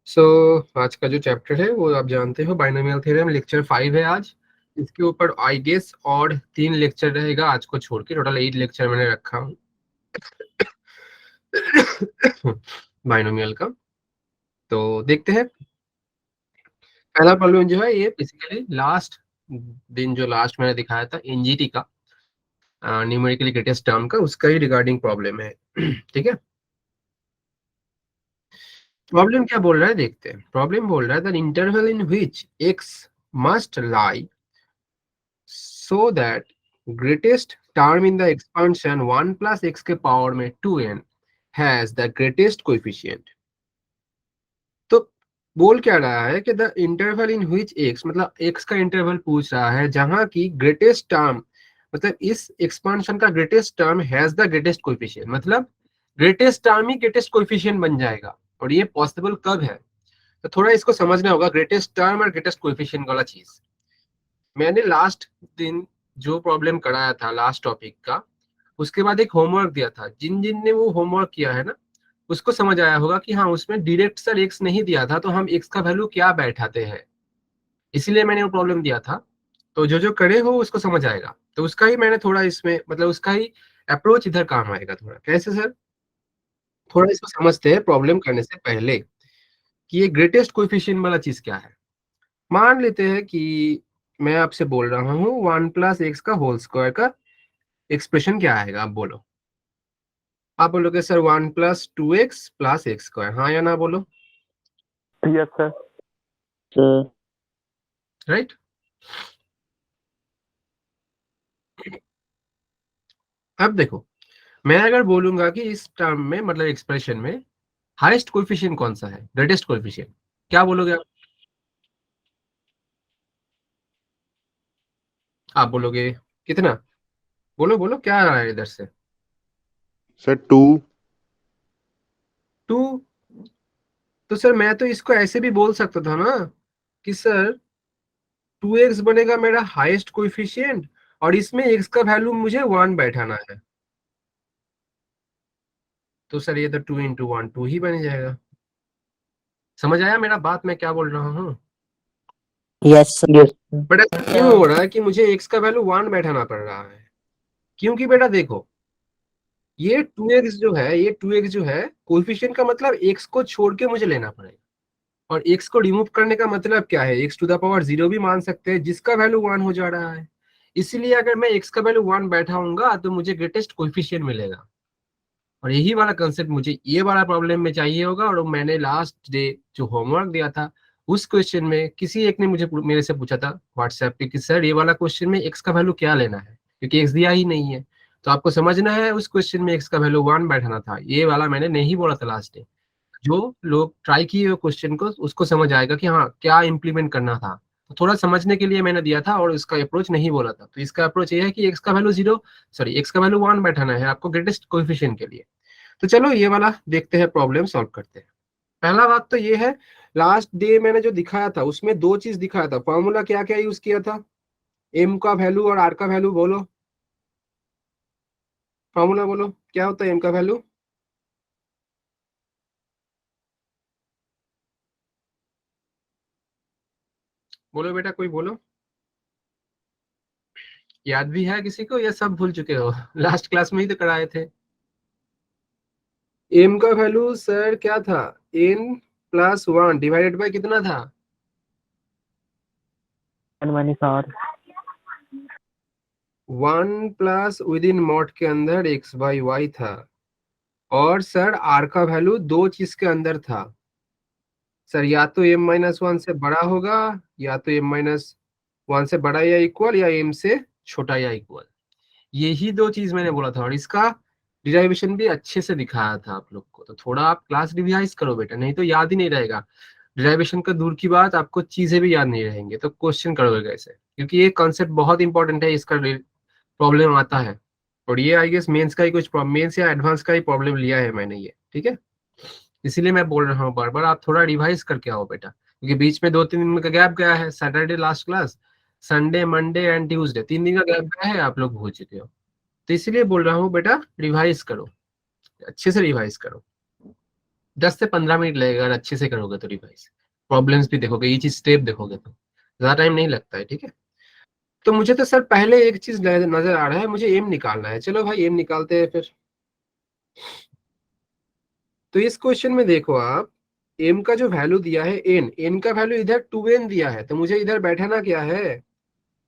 आज का जो चैप्टर है वो आप जानते हो, बाइनोमियल थ्योरम, लेक्चर 5 है आज। इसके ऊपर आई गेस और 3 लेक्चर रहेगा आज को छोड़ के, टोटल 8 लेक्चर मैंने रखा हूँ बाइनोमियल का। तो देखते हैं। पहला प्रॉब्लम जो है ये बेसिकली लास्ट दिन जो लास्ट मैंने दिखाया था एनजीटी का, न्यूमेरिकली ग्रेटेस्ट टर्म का, उसका ही रिगार्डिंग प्रॉब्लम है। ठीक है, प्रॉब्लम क्या बोल रहा है देखते हैं। प्रॉब्लम बोल रहा है that interval in which x must lie so that greatest term in the expansion 1 plus x के पावर में 2n has the greatest coefficient। तो बोल क्या रहा है कि the interval in which x, मतलब x का इंटरवल पूछ रहा है जहां की ग्रेटेस्ट टर्म, मतलब इस एक्सपांशन का greatest term has the greatest coefficient, मतलब ग्रेटेस्ट टर्म ही ग्रेटेस्ट कोएफिशिएंट बन जाएगा। और ये पॉसिबल कब है, तो थोड़ा इसको समझना होगा, ग्रेटेस्ट टर्म और ग्रेटेस्ट कोएफिशिएंट वाला चीज। मैंने लास्ट दिन जो प्रॉब्लम कराया था लास्ट टॉपिक का, उसके बाद एक होमवर्क दिया था। जिन जिन ने वो होमवर्क किया है ना, उसको समझ आया होगा कि हाँ उसमें डायरेक्ट सर एक्स नहीं दिया था तो हम एक्स का वैल्यू क्या बैठाते हैं, इसीलिए मैंने वो प्रॉब्लम दिया था। तो जो जो करे हो उसको समझ आएगा, तो उसका ही मैंने थोड़ा इसमें, मतलब उसका ही अप्रोच इधर काम आएगा। थोड़ा कैसे सर, थोड़ा इसको समझते हैं प्रॉब्लम करने से पहले कि ये ग्रेटेस्ट कोएफिशिएंट वाला चीज क्या है। मान लेते हैं कि मैं आपसे बोल रहा हूँ 1 प्लस एक्स का होल स्क्वायर का एक्सप्रेशन क्या आएगा, आप बोलो। आप बोलोगे sir 1 plus 2x plus x square, हाँ या ना बोलो। Yes sir. राइट। अब देखो, मैं अगर बोलूंगा कि इस टर्म में, मतलब एक्सप्रेशन में हाईएस्ट कोएफिशिएंट कौन सा है, ग्रेटेस्ट कोएफिशिएंट, क्या बोलोगे आप? आप बोलोगे कितना, बोलो बोलो क्या आ रहा है इधर से। सर 2। 2। तो सर मैं तो इसको ऐसे भी बोल सकता था ना कि सर 2x बनेगा मेरा हाईएस्ट कोएफिशिएंट और इसमें x का वैल्यू मुझे 1 बैठाना है। तो सर ये तो 2 इंटू 1 2 ही बन जाएगा। समझ आया मेरा बात, मैं क्या बोल रहा हूँ? यस बट ऐसा क्यों हो रहा है कि मुझे x का वैल्यू 1 बैठाना पड़ रहा है? क्योंकि बेटा देखो, ये 2x जो है, ये 2x जो है कोएफिशिएंट का मतलब x को छोड़ के मुझे लेना पड़ेगा, और x को रिमूव करने का मतलब क्या है, x टू द पावर 0 भी मान सकते हैं जिसका वैल्यू 1 हो जा रहा है। इसलिए अगर मैं x का वैल्यू 1 बैठाऊंगा तो मुझे ग्रेटेस्ट कोएफिशिएंट मिलेगा। और यही वाला कंसेप्ट मुझे ये वाला प्रॉब्लम में चाहिए होगा। और मैंने लास्ट डे जो होमवर्क दिया था उस क्वेश्चन में किसी एक ने मेरे से पूछा था व्हाट्सएप पे कि सर ये वाला क्वेश्चन में एक्स का वैल्यू क्या लेना है, क्योंकि एक्स दिया ही नहीं है। तो आपको समझना है उस क्वेश्चन में एक्स का वैल्यू 1 बैठाना था, ये वाला मैंने नहीं बोला था लास्ट डे। जो लोग ट्राई किए क्वेश्चन को उसको समझ आएगा कि हाँ क्या इंप्लीमेंट करना था। तो थोड़ा समझने के लिए मैंने दिया था और इसका अप्रोच नहीं बोला था। तो इसका अप्रोच ये है कि एक्स का वैल्यू 0, सॉरी एक्स का वैल्यू 1 बैठाना है आपको ग्रेटेस्ट कोएफिशिएंट के लिए। तो चलो ये वाला देखते हैं, प्रॉब्लम सॉल्व करते हैं। पहला बात तो ये है, लास्ट डे मैंने जो दिखाया था उसमें दो चीज दिखाया था। फॉर्मूला क्या क्या यूज किया था, एम का वैल्यू और आर का वैल्यू, बोलो फॉर्मूला बोलो क्या होता है एम का वैल्यू। बोलो बेटा कोई बोलो, याद भी है किसी को या सब भूल चुके हो? लास्ट क्लास में ही तो कराए थे। एम का वैल्यू सर क्या था, एन प्लस 1 डिवाइडेड बाय कितना था, 1 प्लस विद इन मॉड के अंदर एक्स बाई वाई था। और सर आर का वैल्यू दो चीज के अंदर था सर, या तो m माइनस 1 से बड़ा होगा, या तो m माइनस 1 से बड़ा या इक्वल, या m से छोटा या इक्वल। यही दो चीज मैंने बोला था और इसका डिराइवेशन भी अच्छे से दिखाया था आप लोग को। तो थोड़ा आप क्लास रिवाइज करो बेटा, नहीं तो याद ही नहीं रहेगा। डिराइवेशन का दूर की बात, आपको चीजें भी याद नहीं रहेंगे तो क्वेश्चन करोगे कैसे, क्योंकि ये कॉन्सेप्ट बहुत इंपॉर्टेंट है, इसका प्रॉब्लम आता है। और ये आई गेस मेंस का ही कुछ, मेंस या एडवांस का ही प्रॉब्लम लिया है मैंने ये, ठीक है। इसीलिए मैं बोल रहा हूँ बार बार आप थोड़ा रिवाइज करके आओ बेटा, क्योंकि बीच में 2-3 दिन का गैप गया है। Saturday last class, Sunday Monday and Tuesday 3 दिन का गैप गया है, आप लोग भूल चुके हो। तो इसलिए बोल रहा हूँ बेटा रिवाइज करो, अच्छे से रिवाइज करो। 10 से 15 मिनट लगेगा अगर अच्छे से करोगे तो रिवाइज, प्रॉब्लम्स भी देखोगे, ये चीज स्टेप देखोगे तो ज्यादा टाइम नहीं लगता है, ठीक है। तो मुझे तो सर पहले एक चीज नजर आ रहा है, मुझे एम निकालना है। चलो भाई एम निकालते हैं फिर। तो इस क्वेश्चन में देखो आप, एम का जो वैल्यू दिया है एन, एन का वैल्यू इधर 2n दिया है, तो मुझे इधर बैठाना क्या है,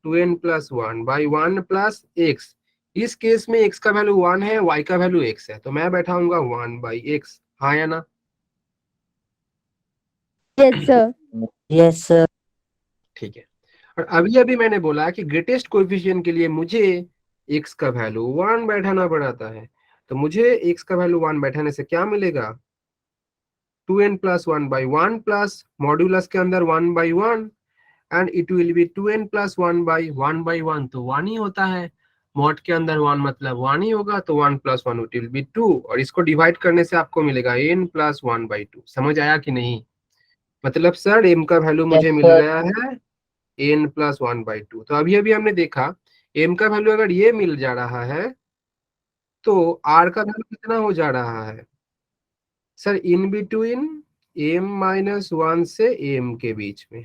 2n+1 बाई 1+x। इस केस में x का वैल्यू 1 है, y का वैल्यू x है, तो मैं बैठाऊंगा 1/x। हाँ या ना? Yes, sir. Yes, sir. ठीक है। और अभी अभी मैंने बोला कि ग्रेटेस्ट कोएफिशिएंट के लिए मुझे x का वैल्यू 1 बैठाना पड़ता है, तो मुझे x का वैल्यू 1 बैठाने से क्या मिलेगा, 2n+1/1 प्लस मॉड्यूलस के अंदर 1/1 and it will be 2n+1/1/1, तो 1 ही होता है। मॉड के अंदर 1 मतलब 1 ही होगा, तो 1+1 इट विल बी 2, और इसको डिवाइड करने से आपको मिलेगा n+1/2। समझ आया कि नहीं? मतलब सर एम का वैल्यू Yes, मुझे मिल sir. गया है n+1/2। तो अभी अभी हमने देखा एम का वैल्यू अगर ये मिल जा रहा है तो आर का वैल्यू कितना हो जा रहा है सर, इन बिटवीन m-1 से m के बीच में।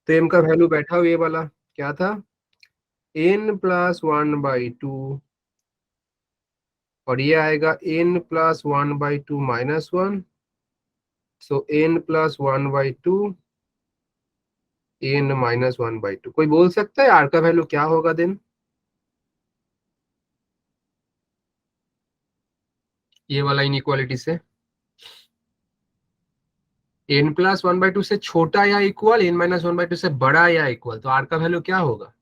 तो m का वैल्यू बैठा हुआ ये वाला क्या था, n+1/2, और ये आएगा n+1/2 - 1, सो n+1/2 n-1/2। कोई बोल सकता है आर का वैल्यू क्या होगा देन? ये वाला इनइक्वालिटी से n+1/2 से छोटा या इक्वल, n-1/2 से बड़ा या इक्वल, तो आर का वैल्यू क्या होगा?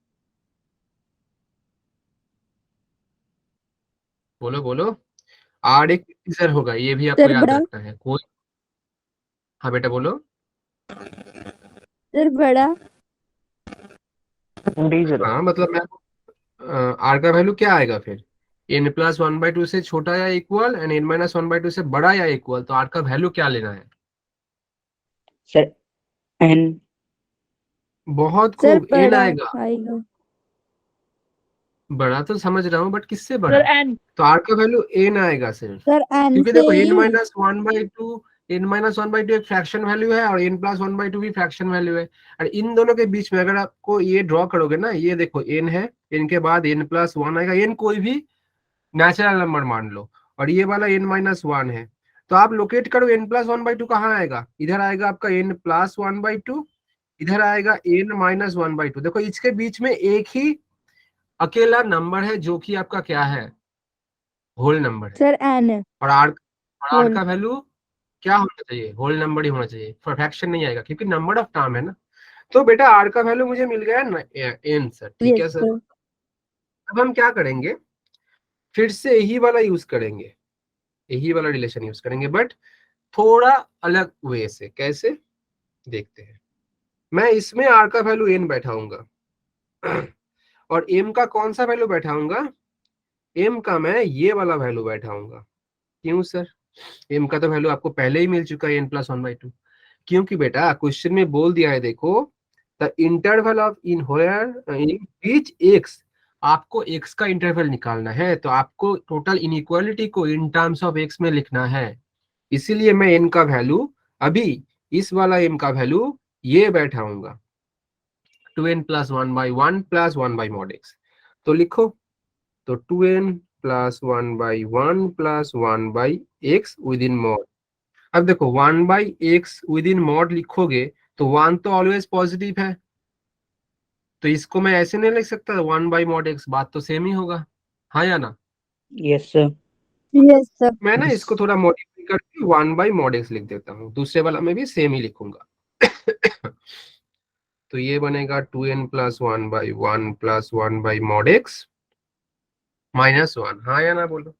बोलो बोलो। आर एक इंटीजर होगा, ये भी आपको Sir, याद बड़ा. रखना है कोई। हाँ बेटा बोलो। Sir, बड़ा. Integer. हाँ मतलब मैं आर का वैल्यू क्या आएगा फिर, n+1/2 से छोटा या इक्वल एंड n-1/2 से बड़ा या इक्वल, तो आर का वैल्यू क्या लेना है? Sir, N. बहुत Sir, खूब, एन बड़ा आएगा। आएगा. बड़ा तो समझ रहा हूँ, बट किससे Sir, बड़ा? N. तो आर का वैल्यू एन आएगा सिर्फ, Sir, N क्योंकि से देखो ही. n-1/2 एक फ्रैक्शन वैल्यू है और n+1/2 भी फ्रैक्शन वैल्यू है। और इन दोनों के बीच में अगर आपको ये ड्रॉ करोगे ना, ये देखो n है, n के बाद n+1 आएगा, n कोई भी नेचुरल नंबर मान लो, और ये वाला n-1 है, तो आप लोकेट करो n+1/2 कहाँ आएगा, इधर आएगा आपका n+1/2, इधर आएगा n-1/2। देखो इसके बीच में एक ही अकेला नंबर है जो कि आपका क्या है, होल नंबर है। Sir, N. और आर Whole. का वैल्यू क्या होना चाहिए, होल नंबर ही होना चाहिए, फ्रैक्शन नहीं आएगा क्योंकि नंबर ऑफ टर्म है ना। तो बेटा आर का वैल्यू मुझे मिल गया ना एन सर, ठीक Yes, है सर। sir. अब हम क्या करेंगे, फिर से यही वाला यूज करेंगे, यही वाला रिलेशन यूज करेंगे, बट थोड़ा अलग वे से। कैसे देखते हैं। मैं इसमें आर का वैल्यू एन बैठाऊंगा और एम का कौन सा वैल्यू बैठाऊंगा, एम का मैं ये वाला वैल्यू बैठाऊंगा। क्यों सर? एम का तो वैल्यू आपको पहले ही मिल चुका है n+1/2, क्योंकि बेटा क्वेश्चन में बोल दिया है देखो, the interval of in होयर in which x, आपको x का इंटरवल निकालना है, तो आपको टोटल इनइक्वालिटी को इन टर्म्स ऑफ x में लिखना है। इसीलिए मैं n का वैल्यू अभी इस वाला m का वैल्यू ये बैठाऊंगा 2n+1/1 प्लस 1/mod x। तो लिखो, तो 2n+1/1 plus 1/x with in mod. अब देखो 1/x विद इन मॉड लिखोगे तो 1 तो ऑलवेज पॉजिटिव है, तो इसको मैं ऐसे नहीं लिख सकता 1/mod x, बात तो सेम ही होगा, हाँ या ना? Yes, sir. Yes, sir. मैं ना Yes. इसको थोड़ा मॉडिफाई करके 1/mod x लिख देता हूँ, दूसरे वाला में भी सेम ही लिखूंगा तो ये बनेगा 2n+1/1 प्लस 1/mod x -1, हाँ या ना बोलो।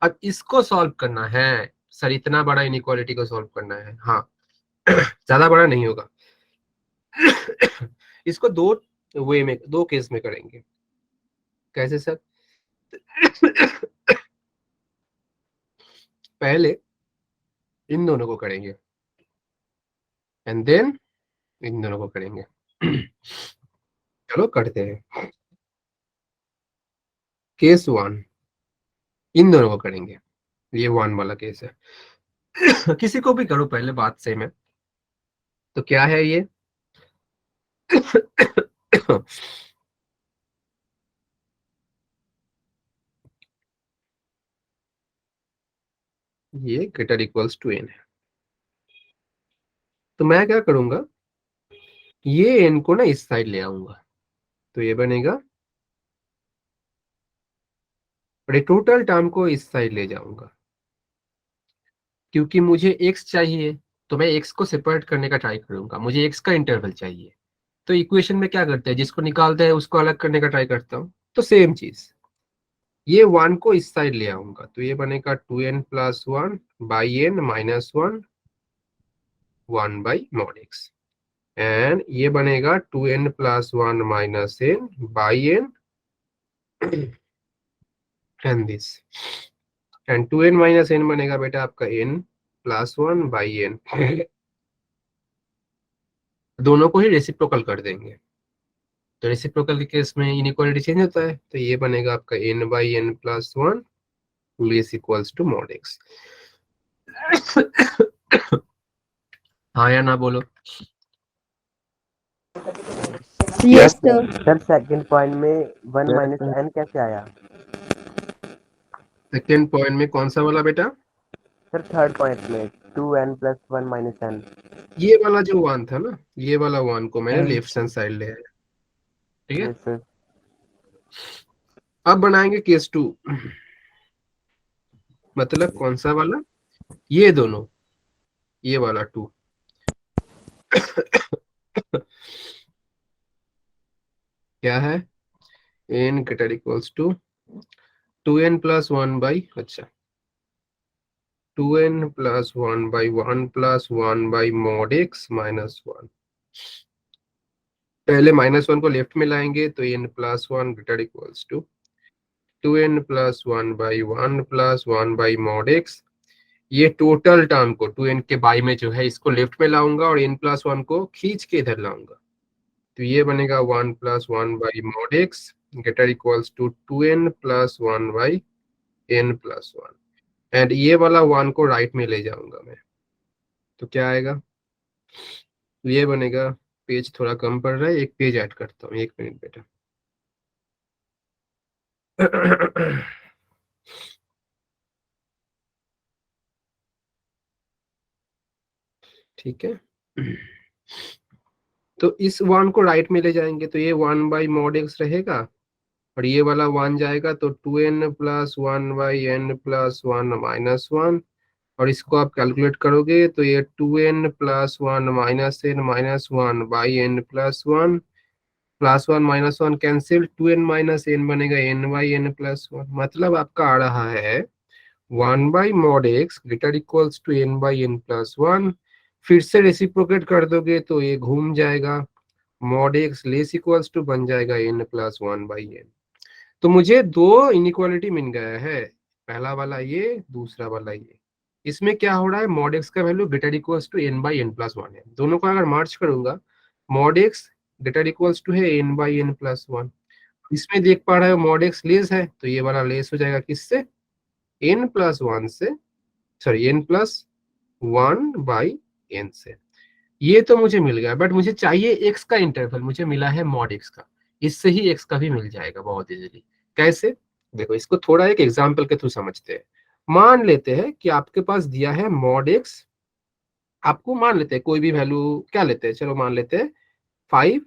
अब इसको सॉल्व करना है सर, इतना बड़ा इनइक्वालिटी को सॉल्व करना है, हाँ ज्यादा बड़ा नहीं होगा इसको दो वे में, दो केस में करेंगे। कैसे सर? पहले इन दोनों को करेंगे एंड देन इन दोनों को करेंगे चलो करते हैं। केस 1, इन दोनों को करेंगे, ये 1 वाला केस है। किसी को भी करो, पहले बात सेम है। तो क्या है ये? ये ग्रेटर इक्वल्स टू n है। तो मैं क्या करूंगा, ये n को ना इस साइड ले आऊंगा, तो ये बनेगा, और ये टोटल टर्म को इस साइड ले जाऊंगा, क्योंकि मुझे x चाहिए, तो मैं x को सेपरेट करने का ट्राई करूंगा, मुझे x का इंटरवल चाहिए। तो इक्वेशन में क्या करते हैं, जिसको निकालते हैं उसको अलग करने का ट्राई करता हूँ। तो सेम चीज, ये 1 को इस साइड ले आऊंगा, तो ये बनेगा 2n plus 1 by n minus 1 1 by mod x, and ये बनेगा 2n plus 1 minus n by n and this, and 2n minus n बनेगा बेटा आपका n प्लस 1 बाई n। दोनों को ही रेसिप्रोकल कर देंगे, तो रेसिप्रोकल के केस में इनइक्वालिटी चेंज होता है, तो ये बनेगा आपका n by n plus 1 less equals to mod x। हाँ या ना बोलो। Yes, sir. Sir second point में 1 माइनस n कैसे आया? सेकेंड पॉइंट में कौन सा वाला बेटा? सर थर्ड पॉइंट में 2n प्लस 1 माइनस n। ये वाला जो 1 था ना, ये वाला 1 को मैंने And- लेफ्ट हैंड साइड ले आया, ठीक है। Yes sir. अब बनाएंगे केस 2, मतलब कौन सा वाला, ये दोनों, ये वाला 2। क्या है, n greater equals to 2n plus 1 by, अच्छा 2n plus 1 by 1 plus 1 by mod x minus 1। पहले माइनस 1 को लेफ्ट में लाएंगे, तो n plus 1 greater equals to 2n plus 1 by 1 plus 1 by mod x। ये टोटल टर्म को 2n के by में जो है इसको लेफ्ट में लाऊंगा, और n प्लस 1 को खींच के इधर लाऊंगा, तो ये बनेगा 1 plus 1 by mod x greater equals to 2n plus 1 by n plus 1, and ये वाला 1 को राइट में ले जाऊंगा मैं, तो क्या आएगा, तो ये बनेगा, पेज थोड़ा कम पड़ रहा है, एक पेज ऐड करता हूँ, 1 मिनट बेटा। ठीक है, तो इस 1 को राइट में ले जाएंगे, तो ये 1 बाई मॉड x रहेगा, और ये वाला 1 जाएगा, तो 2n plus 1 by n plus 1 minus 1, और इसको आप कैलकुलेट करोगे तो ये 2n plus 1 minus n minus 1 by n plus 1, plus 1 minus 1 cancel, 2n minus n बनेगा n बाई n प्लस 1। मतलब आपका आ रहा है 1 by mod x greater equals to n by n plus 1। फिर से रेसिप्रोकेट कर दोगे तो ये घूम जाएगा, mod x less equals to बन जाएगा n प्लस 1 बाई n। तो मुझे दो इनइक्वालिटी मिल गया है, पहला वाला ये, दूसरा वाला ये। इसमें क्या हो रहा है, मॉड x का value greater equals to n by n plus 1 है। दोनों को अगर मार्च करूंगा, mod x greater equals to है n बाई n प्लस 1। इसमें देख पा रहे हो मॉड x लेस है, तो ये वाला लेस हो जाएगा किससे, n प्लस 1 से, sorry n plus 1 by n से। ये तो मुझे मिल गया, बट मुझे चाहिए x का इंटरवल, मुझे मिला है मॉड x का, इससे ही x का भी मिल जाएगा बहुत इजीली। कैसे, देखो इसको थोड़ा एक एग्जांपल के थ्रू समझते हैं। मान लेते हैं कि आपके पास दिया है मॉड x, आपको मान लेते हैं कोई भी वैल्यू, क्या लेते हैं, चलो मान लेते हैं 5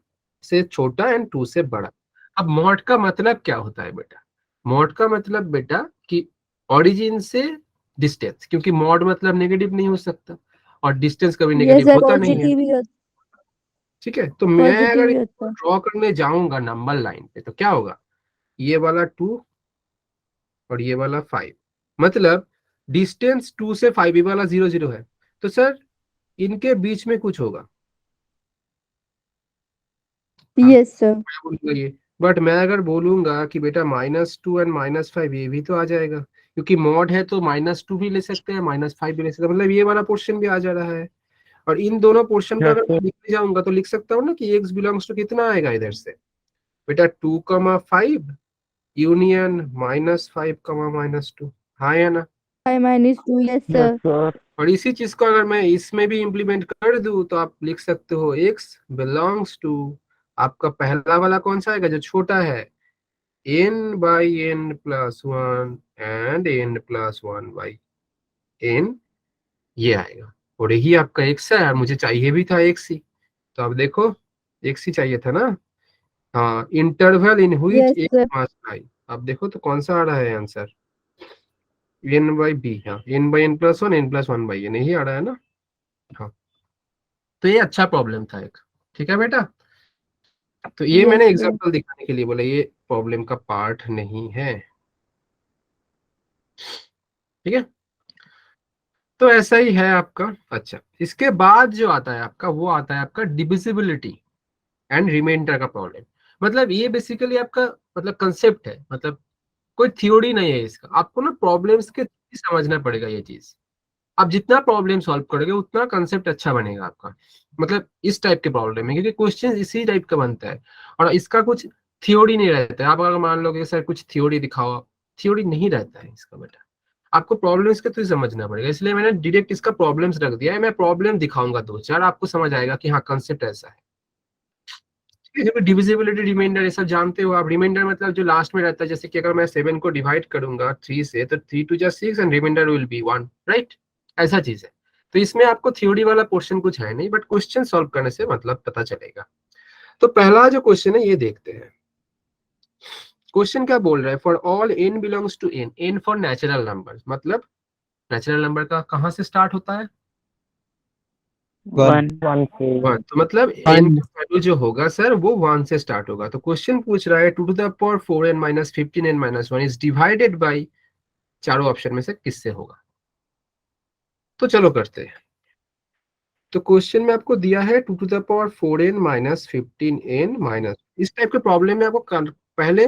से छोटा एंड 2 से बड़ा। अब मॉड का मतलब क्या होता है बेटा, मॉड का मतलब बेटा कि ओरिजिन से डिस्टेंस, क्योंकि मॉड मतलब नेगेटिव नहीं हो सकता, और डिस्टेंस कभी Yes, नेगेटिव sir. होता नहीं है, पॉजिटिव ही होता ठीक है। तो मैं पॉजिटिव अगर ही होता ड्रॉ करने जाऊंगा नंबर लाइन पे, तो क्या होगा, ये वाला 2 और ये वाला 5, मतलब डिस्टेंस 2 से 5, ये वाला 0 0 है, तो सर इनके बीच में कुछ होगा, हाँ, Yes, sir. मैं बोलूंगा ये। बट मैं अगर बोलूंगा कि बेटा -2 एंड -5, ये भी तो आ जाएगा, क्योंकि मॉड है तो -2 भी ले सकते हैं, -5 भी ले सकते हैं, मतलब ये वाला पोर्शन भी आ जा रहा है। और इन दोनों पोर्शन का Yes, अगर sir. मैं लिखने जाऊंगा तो लिख सकता हूँ ना कि x बिलोंग्स टू कितना आएगा इधर से, बेटा 2, 5 यूनियन -5, -2, हाँ या ना। 5 - 2 yes sir Yes, sir. और इसी चीज को अगर मैं इसमें भी इम्प्लीमेंट कर दूं तो आप लिख सकते हो x बिलोंग्स टू, आपका पहला वाला कौन सा आएगा जो छोटा है, n/n+1 एंड n+1/n, ये आएगा। और यही आपका x है, मुझे चाहिए भी था x ही, तो अब देखो x ही चाहिए था ना। हाँ, interval in which yes x sir must लाई। अब देखो तो कौन सा आ रहा है आंसर, n/b, हाँ n/n+1 n+1/n यही आ रहा है ना। हाँ, तो ये अच्छा प्रॉब्लम था एक, ठीक है बेटा। तो ये yes मैंने sir एग्जांपल दिखाने के लिए बोला, ये प्रॉब्लम का पार्ट नहीं है, ठीक है। तो ऐसा ही है आपका। अच्छा, इसके बाद जो आता है आपका, वो आता है आपका डिविजिबिलिटी एंड रिमाइंडर का प्रॉब्लम। मतलब ये बेसिकली आपका मतलब कंसेप्ट है, मतलब कोई थ्योरी नहीं है इसका, आपको ना प्रॉब्लम्स के समझना पड़ेगा ये चीज। आप जितना प्रॉब्लम सॉल्व करोगे उतना कंसेप्ट अच्छा बनेगा आपका। मतलब इस टाइप के प्रॉब्लम है, क्योंकि क्वेश्चन इसी टाइप का बनता है और इसका कुछ थ्योरी नहीं रहता है। आप अगर मान लो कि सर कुछ थ्योरी दिखाओ, थ्योरी नहीं रहता है इसका बेटा, आपको प्रॉब्लम्स के तो ही समझना पड़ेगा। इसलिए मैंने डायरेक्ट इसका प्रॉब्लम्स रख दिया है, मैं प्रॉब्लम दिखाऊंगा दो चार, आपको समझ आएगा कि हाँ कंसेप्ट ऐसा है। डिविजिबिलिटी रिमाइंडर ये सब जानते हो आप। रिमाइंडर मतलब जो लास्ट में रहता है, जैसे कि अगर मैं 7 को डिवाइड करूंगा 3 से तो 3 2 6 and remainder will be 1, right, ऐसा चीज है। तो इसमें आपको थ्योरी वाला पोर्शन कुछ है नहीं, बट क्वेश्चन सॉल्व करने से मतलब पता चलेगा। तो पहला जो क्वेश्चन है ये देखते हैं। क्वेश्चन क्या बोल रहा है, for all n belongs to n, n for natural number, मतलब नेचुरल नंबर का कहाँ से स्टार्ट होता है, 1 1 से 1, तो मतलब n 1 का वैल्यू जो होगा सर वो 1 से स्टार्ट होगा। तो क्वेश्चन पूछ रहा है 2 to the power 4n - 15n - 1 is divided by, चारों ऑप्शन में से किससे होगा। तो चलो करते हैं। तो क्वेश्चन में आपको दिया है 2 to the power 4n - 15n इस टाइप के प्रॉब्लम में आपको पहले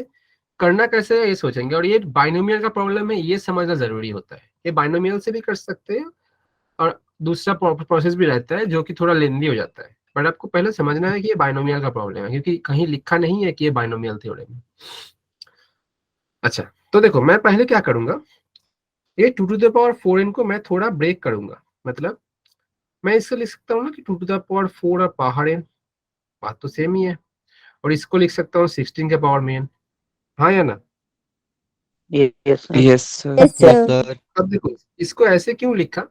करना कैसे है ये सोचेंगे। और ये बाइनोमियल का प्रॉब्लम है, ये समझना जरूरी होता है। ये बाइनोमियल से भी कर सकते हैं और दूसरा प्रोसेस भी रहता है जो कि थोड़ा लेंदी हो जाता है, बट आपको पहले समझना है कि ये बाइनोमियल का प्रॉब्लम है, क्योंकि कहीं लिखा नहीं है कि ये बाइनोमियल थ्योरम है। अच्छा, तो देखो मैं पहले क्या करूंगा, ये 2 टू द पावर 4n को मैं थोड़ा ब्रेक करूंगा। मतलब मैं इसको लिख सकता हूँ ना कि 2 टू द पावर 4 और पावर n, बात तो सेम ही है। और इसको लिख सकता हूँ 16 के पावर में n, हाँ या ना। yes sir Yes, sir. yes Yes, sir sir. अब देखो इसको ऐसे क्यों लिखा,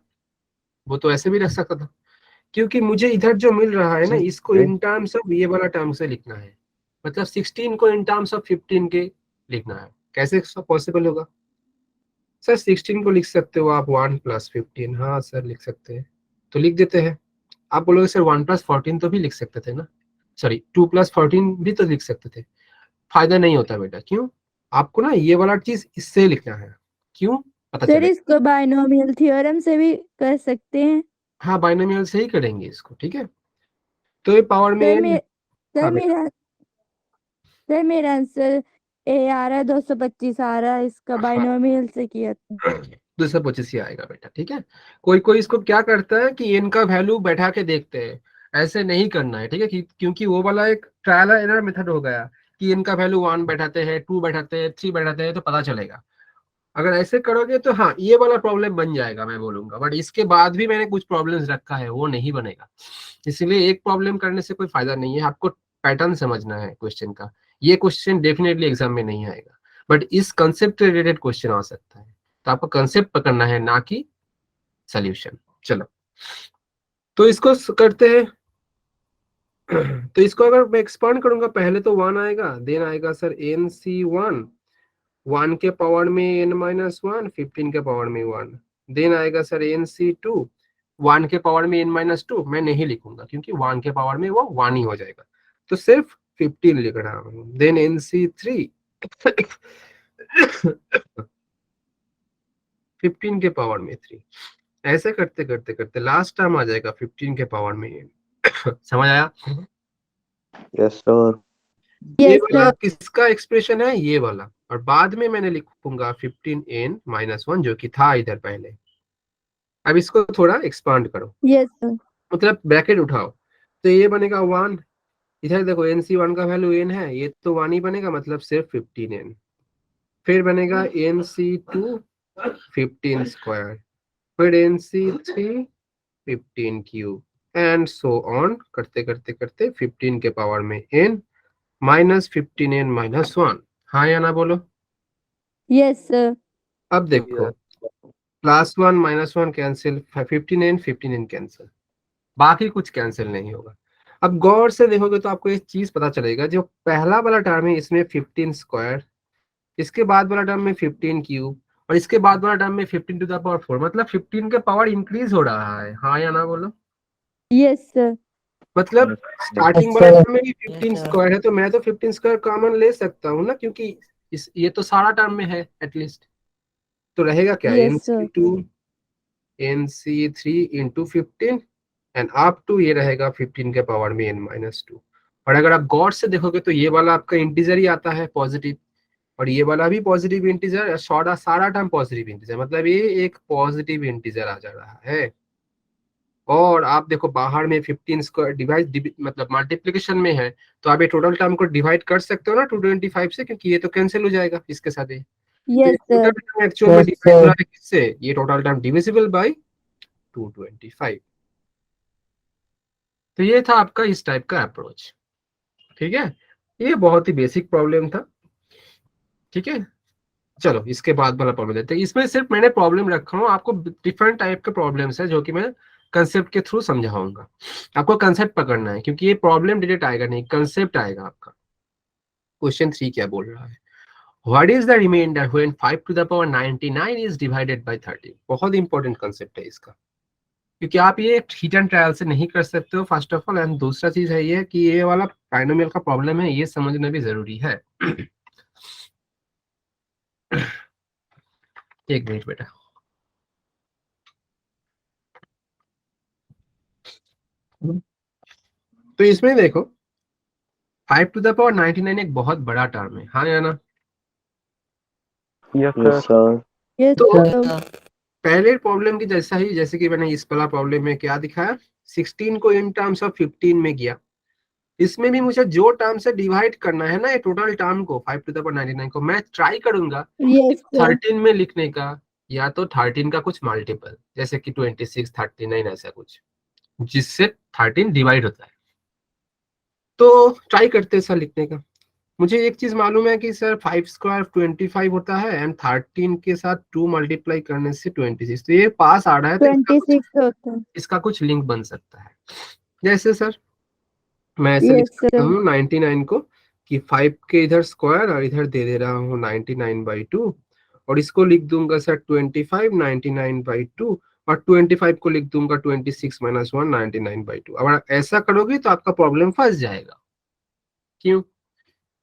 वो तो ऐसे भी रख सकता था, क्योंकि मुझे इधर जो मिल रहा है ना इसको इन टर्म्स ऑफ ये वाला टर्म से लिखना है। मतलब 16 को इन टर्म्स ऑफ 15 के लिखना है। कैसे पॉसिबल होगा सर, 16 को लिख सकते हो आप 1 + 15, हाँ सर लिख सकते हैं, तो लिख देते हैं। आप बोलोगे सर 1 + 14 तो भी लिख सकते थे ना, सॉरी 2 + 14 भी तो लिख सकते थे। फायदा नहीं होता बेटा, क्यों, आपको ना ये वाला चीज इससे लिखना है, क्यों, पता सर चले। इसको बाइनोमियल थ्योरम से भी कर सकते हैं हाँ बाइनोमियल से ही करेंगे इसको, ठीक है। तो ये पावर में सर n, मे हाँ सर बेटा, मेरा आंसर ए आ रहा है 225 आ रहा है, इसका हाँ बाइनोमियल से किया था 225 ही आएगा बेटा, ठीक है। कोई कोई इसको क्या करता है कि n का वैल्यू बैठा के देखते हैं, ऐसे नहीं करना है, ठीक है। क्योंकि वो वाला एक ट्रायल एरर मेथड हो गया कि n का वैल्यू 1 बैठाते हैं, 2 बैठाते हैं, 3 बैठाते हैं तो पता चलेगा। अगर ऐसे करोगे तो हाँ ये वाला प्रॉब्लम बन जाएगा मैं बोलूंगा, बट इसके बाद भी मैंने कुछ प्रॉब्लम्स रखा है, वो नहीं बनेगा। इसलिए एक प्रॉब्लम करने से कोई फायदा नहीं है, आपको पैटर्न समझना है क्वेश्चन का। ये क्वेश्चन डेफिनेटली एग्जाम में नहीं आएगा, बट इस कंसेप्ट रिलेटेड क्वेश्चन आ सकता है। तो आपको कंसेप्ट पकड़ना है ना कि सोल्यूशन। चलो तो इसको करते हैं। तो इसको अगर मैं एक्सपांड करूंगा, पहले तो 1 आएगा, देन आएगा सर NC1, 1 के पावर में n-1, 15 के पावर में 1, देन आएगा सर NC2, 1 के पावर में n-2, मैं नहीं लिखूंगा क्योंकि 1 के पावर में वो 1 ही हो जाएगा, तो सिर्फ 15 लिख रहा हूं। देन NC3 15 के पावर में 3, ऐसे करते करते करते लास्ट टाइम आ जाएगा 15 के पावर में n। समझ आया। Yes, sir. ये यस वाला सर किसका एक्सप्रेशन है, ये वाला, और बाद में मैंने लिखूंगा 15n - 1 जो कि था इधर पहले। अब इसको थोड़ा एक्सपांड करो, यस सर मतलब ब्रैकेट उठाओ, तो ये बनेगा 1, इधर देखो NC1 का वैल्यू n है, ये तो 1 ही बनेगा, मतलब सिर्फ 15n। फिर बनेगा NC2, 15 स्क्वायर, फिर NC3 15 cube and so on करते करते करते 15 के पावर में n माइनस 15n माइनस 1। हाँ या ना बोलो। Yes sir. अब देखो +1 -1 कैंसिल, 15n कैंसिल, बाकी कुछ कैंसिल नहीं होगा। अब गौर से देखोगे तो आपको एक चीज पता चलेगा, जो पहला वाला टर्म है इसमें 15 स्क्वायर, इसके बाद वाला टर्म में 15 क्यूब और इसके बाद वाला टर्म में 15 टू द पावर 4, मतलब 15 के पावर इंक्रीज हो रहा है। हाँ या ना बोलो। Yes sir. मतलब स्टार्टिंग वाले टर्म में भी 15 स्क्वायर है, तो मैं तो 15 स्क्वायर कॉमन ले सकता हूँ ना, क्योंकि ये तो सारा टर्म में है एटलीस्ट। तो रहेगा क्या, yes sir. NC3 into 15 and up to ये रहेगा 15 के पावर में n-2। और अगर आप गौर से देखोगे तो ये वाला आपका इंटीजर ही आता है पॉजिटिव, और ये वाला भी पॉजिटिव इंटीजर, सारा सारा टर्म पॉजिटिव इंटीजर, मतलब ये एक पॉजिटिव इंटीजर आ जा रहा है। और आप देखो बाहर में 15 स्क्वायर डिवाइड मतलब मल्टीप्लिकेशन में है, तो आप ये टोटल टर्म को डिवाइड कर सकते हो ना 225 से, क्योंकि ये तो कैंसिल हो जाएगा इसके साथ ही। तो ये yes total sir. Term actual में डिवाइड हो रहा है किससे, ये टोटल टर्म डिविजिबल बाय 225। तो ये था आपका इस टाइप का अप्रोच। ठीक है, ये बहुत ही बेसिक प्रॉब्लम था। ठीक है, चलो इसके बाद वाला प्रॉब्लम देते हैं। इसमें सिर्फ मैंने प्रॉब्लम रखा हूँ, आपको डिफरेंट टाइप के प्रॉब्लम्स है जो कि मैं कंसेप्ट के थ्रू समझाऊंगा। आपको कंसेप्ट पकड़ना है, क्योंकि ये प्रॉब्लम डायरेक्ट आएगा नहीं, कंसेप्ट आएगा आपका। क्वेश्चन 3 क्या बोल रहा है, what is the remainder when 5 to the power 99 is divided by 30। बहुत इंपॉर्टेंट कंसेप्ट है इसका, क्योंकि आप ये हिट एंड ट्रायल से नहीं कर सकते हो फर्स्ट ऑफ ऑल, एंड दूसरा चीज है ये कि ये वाला बाइनोमियल का प्रॉब्लम है, ये समझना भी जरूरी है। एक मिनट बेटा। तो इसमें देखो 5 टू द पावर 99 एक बहुत बड़ा टर्म है। हाँ या ना। Yes, Yes, sir. sir. Yes तो सर। पहले प्रॉब्लम की जैसा ही, जैसे कि मैंने इस वाला प्रॉब्लम में क्या दिखाया, 16 को इन टर्म्स ऑफ 15 में किया। इसमें भी मुझे जो टर्म से डिवाइड करना है ना, ये टोटल टर्म को 5 टू द पावर 99 को, मैं ट्राई करूंगा यस सर। 13 में लिखने का, या तो 13 का कुछ मल्टीपल जैसे कि 26, 39 ऐसा कुछ, जिससे 13 डिवाइड होता है। तो ट्राई करते हैं सर लिखने का। मुझे एक चीज मालूम है कि सर 5 स्क्वायर 25 होता है, एंड 13 के साथ 2 मल्टीप्लाई करने से 26, तो ये पास आ रहा है, तो 26 होता है। इसका कुछ लिंक बन सकता है। जैसे सर मैं ऐसे लिख यस सकता सर। हूँ 99 को कि 5 के इधर स्क्वायर और इधर दे दे रहा हूँ 99/2, और इसको लिख दूंगा सर 25 99/2, और 25 को लिख दूंगा 26 - 1 99/2। अगर ऐसा करोगे तो आपका प्रॉब्लम फंस जाएगा। क्यों,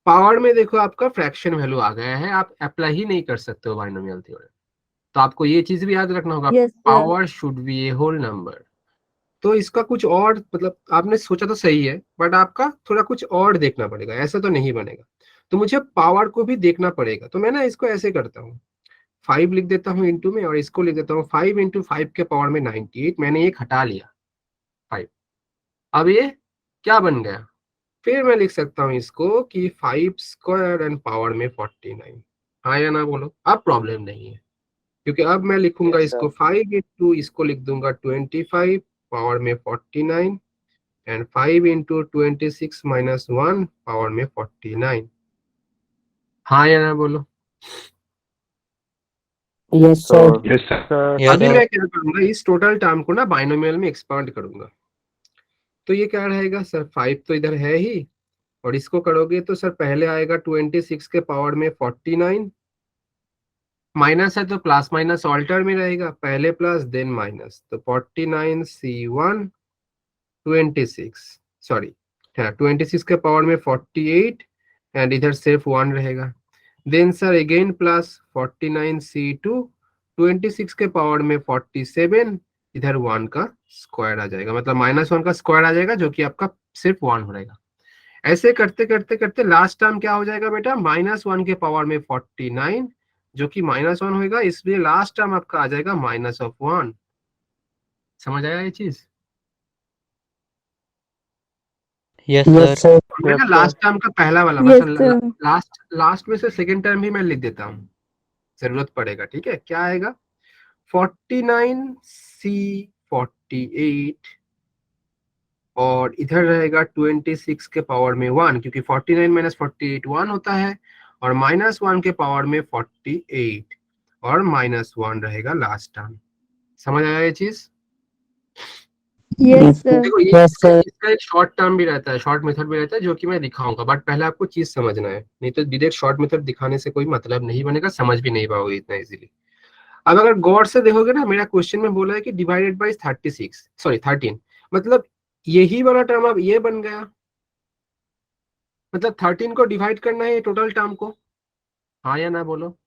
पावर में देखो आपका फ्रैक्शन वैल्यू आ गया है, आप अप्लाई ही नहीं कर सकते हो बाइनोमियल थ्योरम। तो आपको ये चीज भी याद रखना होगा, yes sir. Power should be a whole number. तो इसका कुछ और मतलब आपने सोचा तो सही है, बट आपका थोड़ा कुछ और देखना पड़ेगा, ऐसा तो नहीं बनेगा। तो मुझे पावर को भी देखना पड़ेगा, तो मैं ना इसको ऐसे करता हूँ, 5 लिख देता हूँ इंटू में, और इसको लिख देता हूँ 5 × 5 के पावर में 98। मैंने एक हटा लिया 5। अब ये क्या बन गया, फिर मैं लिख सकता हूँ इसको कि 5 स्क्वायर एंड पावर में 49। हाँ या ना बोलो। अब प्रॉब्लम नहीं है, क्योंकि अब मैं लिखूंगा Yes, इसको sir. 5 × इसको लिख दूंगा 25 पावर में 49, एंड 5 × 26 - 1 पावर में 49। हाँ या ना बोलो। Yes, sir. Sir. Yes, sir. अभी मैं क्या करूंगा, इस टोटल टर्म को ना बाइनोमियल में एक्सपांड करूंगा। तो ये क्या रहेगा सर, 5 तो इधर है ही, और इसको करोगे तो सर पहले आएगा 26 के पावर में 49, माइनस है तो प्लस माइनस ऑल्टर में रहेगा, पहले प्लस देन माइनस, तो 49C1 26, सॉरी हाँ 26 के पावर में 48, एंड इधर सिर्फ 1 रहेगा। Then sir again plus 49C2 26 के पावर में 47, इधर 1 का स्क्वायर आ जाएगा, मतलब -1 का स्क्वायर आ जाएगा, जो कि आपका सिर्फ 1 हो रहेगा। ऐसे करते करते करते लास्ट टर्म क्या हो जाएगा बेटा, -1 के पावर में 49, जो कि -1 होगा, इसलिए लास्ट टर्म आपका आ जाएगा -1। समझ आया ये चीज। Yes, sir. बेटा Yes, लास्ट sir. टर्म का पहला वाला बस, यस सर। लास्ट लास्ट में से सेकंड टर्म भी मैं लिख देता हूँ। जरूरत पड़ेगा, ठीक है। क्या आएगा 49C48 और इधर रहेगा 26 के पावर में 1, क्योंकि 49 माइनस 48 1 होता है, और -1 के पावर में 48 और -1 रहेगा लास्ट टर्म। समझ आया ये चीज? Yes sir. देखो ये Yes, sir. इसका एक शॉर्ट टर्म भी रहता है, शॉर्ट मेथड भी रहता है, जो कि मैं दिखाऊंगा, बट पहले आपको चीज समझना है, नहीं तो डायरेक्ट शॉर्ट मेथड दिखाने से कोई मतलब नहीं बनेगा, समझ भी नहीं पाओगे इतना इजीली। अब अगर गौर से देखोगे ना, मेरा क्वेश्चन में बोला है कि डिवाइडेड बाई 13, मतलब यही वाला टर्म अब ये बन गया, मतलब 13 को डिवाइड करना है टोटल टर्म को, हाँ या ना बोलो।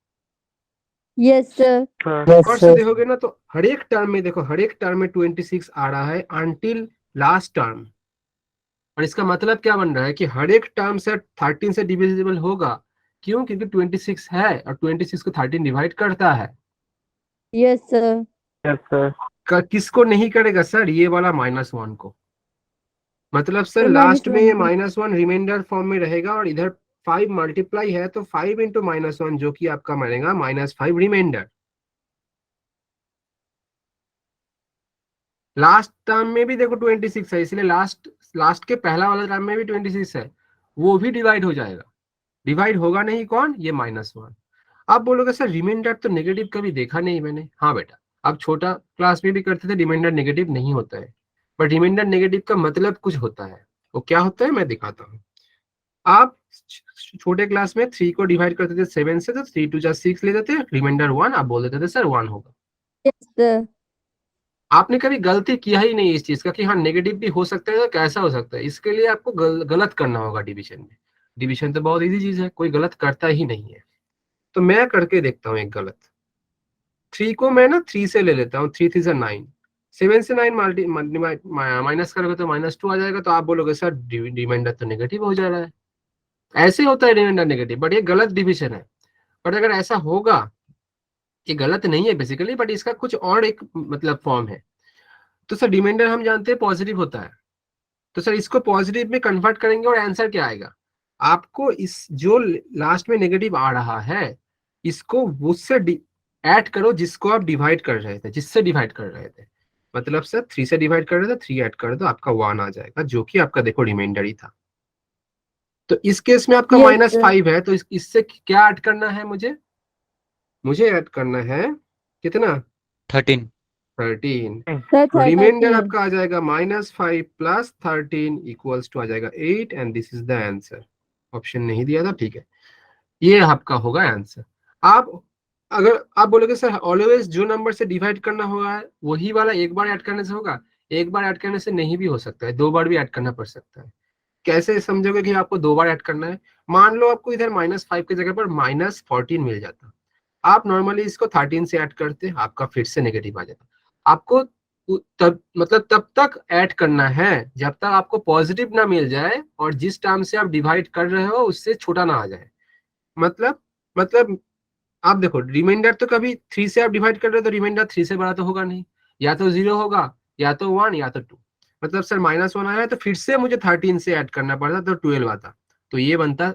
Yes sir. Yes, और से sir. देखोगे ना तो हर एक टर्म में देखो, हर एक टर्म में 26 आ रहा है अनटिल लास्ट टर्म, और इसका मतलब क्या बन रहा है कि हर एक टर्म से 13 से डिविजिबल होगा। क्यों? क्योंकि 26 है और 26 को 13 डिवाइड करता है। Yes sir. Yes, sir. किसको नहीं करेगा सर? ये वाला -1 को। मतलब सर तो लास्ट में ये -1 -1 रिमाइंडर फॉर्म में रहेगा, और इधर 5 मल्टीप्लाई है तो 5 इंटू -1 जो कि आपका बनेगा -5 रिमाइंडर। लास्ट टर्म में भी देखो 26 है, इसलिए लास्ट के पहला वाला टर्म में भी 26 है, वो भी डिवाइड हो जाएगा। डिवाइड होगा नहीं कौन? ये -1। आप बोलोगे सर रिमाइंडर तो नेगेटिव कभी देखा नहीं मैंने। हाँ बेटा, आप छोटा क्लास में भी करते थे, रिमाइंडर नेगेटिव नहीं होता है, बट रिमाइंडर नेगेटिव का मतलब कुछ होता है। वो क्या होता है मैं दिखाता हूँ। आप छोटे क्लास में 3 को डिवाइड करते थे 7 से, तो 3 2 6 ले देते, रिमाइंडर 1, आप बोल देते थे सर 1 होगा। Yes sir. आपने कभी गलती किया ही नहीं इस चीज का कि हाँ नेगेटिव भी हो सकता है, तो कैसा हो सकता है। इसके लिए आपको गलत करना होगा डिवीजन में। डिवीजन तो बहुत इजी चीज है, कोई गलत करता ही नहीं है। तो मैं करके देखता हूँ एक गलत। 3 को मैं ना 3 से ले लेता हूँ, 3 3 से 9, 7 से 9 माइनस करोगे तो -2 आ जाएगा। तो आप बोलोगे सर रिमाइंडर तो नेगेटिव हो जा रहा है। ऐसे होता है रिमाइंडर नेगेटिव, बट ये गलत डिविजन है। बट अगर ऐसा होगा, ये गलत नहीं है बेसिकली, बट इसका कुछ और एक मतलब फॉर्म है। तो सर रिमाइंडर हम जानते हैं पॉजिटिव होता है, तो सर इसको पॉजिटिव में कन्वर्ट करेंगे और आंसर क्या आएगा? आपको इस जो लास्ट में नेगेटिव आ रहा है, इसको उससे ऐड करो जिसको आप डिवाइड कर रहे थे, जिससे डिवाइड कर रहे थे। मतलब सर 3 से डिवाइड कर रहे थे, 3 ऐड कर दो, आपका 1 आ जाएगा, जो कि आपका देखो रिमाइंडर ही था। तो इस केस में आपका Yes, sir. -5 है, तो इससे क्या ऐड करना है मुझे ऐड करना है कितना? 13. 13। Sir, तो रिमाइंडर 13. आपका आ जाएगा -5 प्लस 13 इक्वल्स टू आ जाएगा 8, and this is the answer. Option नहीं दिया था, ठीक है, ये आपका होगा आंसर। आप अगर आप बोलोगे सर ऑलवेज जो नंबर से डिवाइड करना होगा वही वाला एक बार ऐड करने से होगा, एक बार ऐड करने से नहीं भी हो सकता है, 2 बार भी ऐड करना पड़ सकता है। कैसे समझोगे कि आपको 2 बार ऐड करना है? मान लो आपको इधर -5 की जगह पर -14 मिल जाता, आप नॉर्मली इसको 13 से ऐड करते, आपका फिर से नेगेटिव आ जाता। आपको तब मतलब तब तक ऐड करना है जब तक आपको पॉजिटिव ना मिल जाए, और जिस टर्म से आप डिवाइड कर रहे हो उससे छोटा ना आ जाए। मतलब आप देखो रिमाइंडर तो कभी 3 से आप डिवाइड कर रहे हो तो रिमाइंडर 3 से बड़ा तो होगा नहीं, या तो 0 होगा, या तो 1, या तो 2। मतलब सर -1 आया तो फिर से मुझे 13 से ऐड करना पड़ता, तो 12 आता। तो ये बनता,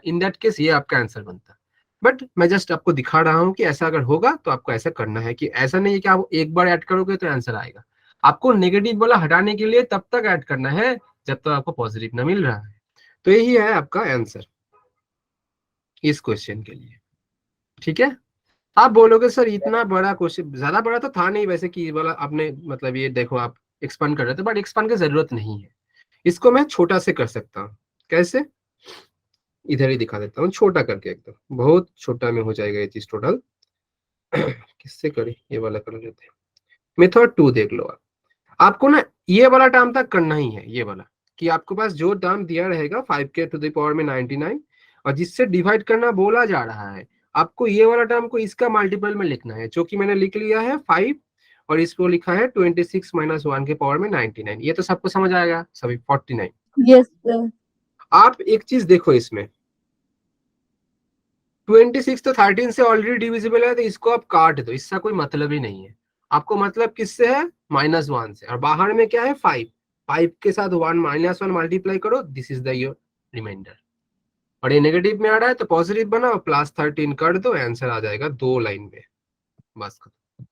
इन दैट केस ये आपका आंसर बनता। बट मैं जस्ट आपको दिखा रहा हूँ कि ऐसा अगर होगा तो आपको ऐसा करना है, कि ऐसा नहीं है कि आप एक बार ऐड करोगे तो आंसर आएगा। आपको नेगेटिव वाला हटाने के लिए तब तक ऐड करना है जब तक आपको पॉजिटिव ना मिल रहा है। तो यही है आपका आंसर इस क्वेश्चन के लिए, ठीक है। आप बोलोगे सर इतना बड़ा क्वेश्चन, ज्यादा बड़ा तो था नहीं वैसे, कि वाला आपने मतलब ये देखो आप एक्सपांड कर रहे थे, बट एक्सपांड की जरूरत नहीं है। इसको मैं छोटा से कर सकता हूँ। कैसे? इधर ही दिखा देता हूँ छोटा करके, एकदम बहुत छोटा में हो जाएगा ये चीज टोटल। किससे करें? ये वाला कर लेते हैं। मेथड 2 देख लो आप। आपको ना ये वाला टर्म तक करना ही है, ये वाला, कि आपके पास जो टर्म दिया रहेगा 5 के टू द पावर में 99, और जिससे डिवाइड करना बोला जा रहा है, आपको ये वाला टर्म को इसका मल्टीपल में लिखना है, जो कि मैंने लिख लिया है 5, और इसको लिखा है 26 माइनस 1 के पावर में 99। ये तो सबको समझ आएगा सभी 49। Yes, sir. आप एक चीज देखो इसमें, 26 तो 13 से ऑलरेडी डिविजिबल है, तो इसको आप काट दो, इसका कोई मतलब ही नहीं है। आपको मतलब किससे है? -1 से, और बाहर में क्या है? 5 के साथ 1 -1 मल्टीप्लाई करो, this is the your remainder. और ये नेगेटिव में आ रहा है तो पॉजिटिव बनाओ, +13 कर दो, आंसर आ जाएगा 2 लाइन में, बस खत्म।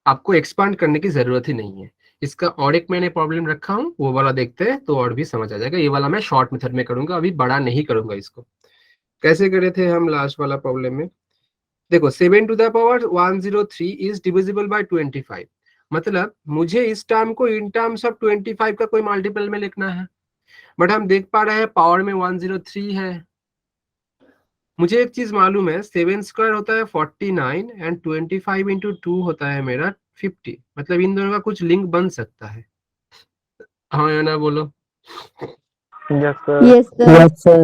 आपको एक्सपांड करने की जरूरत ही नहीं है। इसका और एक मैंने प्रॉब्लम रखा हूँ, वो वाला देखते हैं तो और भी समझ आ जाएगा। ये वाला मैं शॉर्ट मेथड में करूंगा, अभी बड़ा नहीं करूंगा इसको। कैसे करे थे हम लास्ट वाला प्रॉब्लम में? देखो 7 to the power 103 is divisible by 25। मतलब मुझे इस टर्म को इन टर्म्स ऑफ 25 का कोई मल्टीपल में लिखना है, बट हम देख पा रहे हैं पावर में 103 है। मुझे एक चीज मालूम है, 7² होता है 49 एंड 25 इंटू 2 होता है मेरा 50। मतलब इन दोनों का कुछ लिंक बन सकता है। हाँ या ना बोलो। Yes, sir. Yes sir. Yes, sir.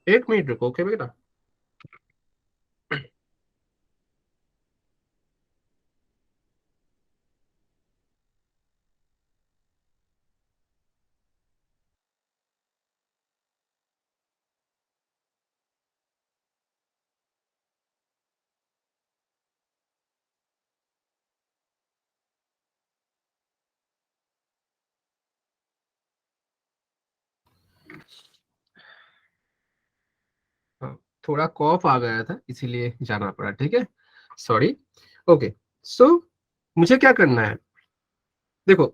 एक मिनट रुको, ओके बेटा। हाँ, थोड़ा कॉफ आ गया था इसीलिए जाना पड़ा, ठीक है, सॉरी। ओके, सो मुझे क्या करना है, देखो,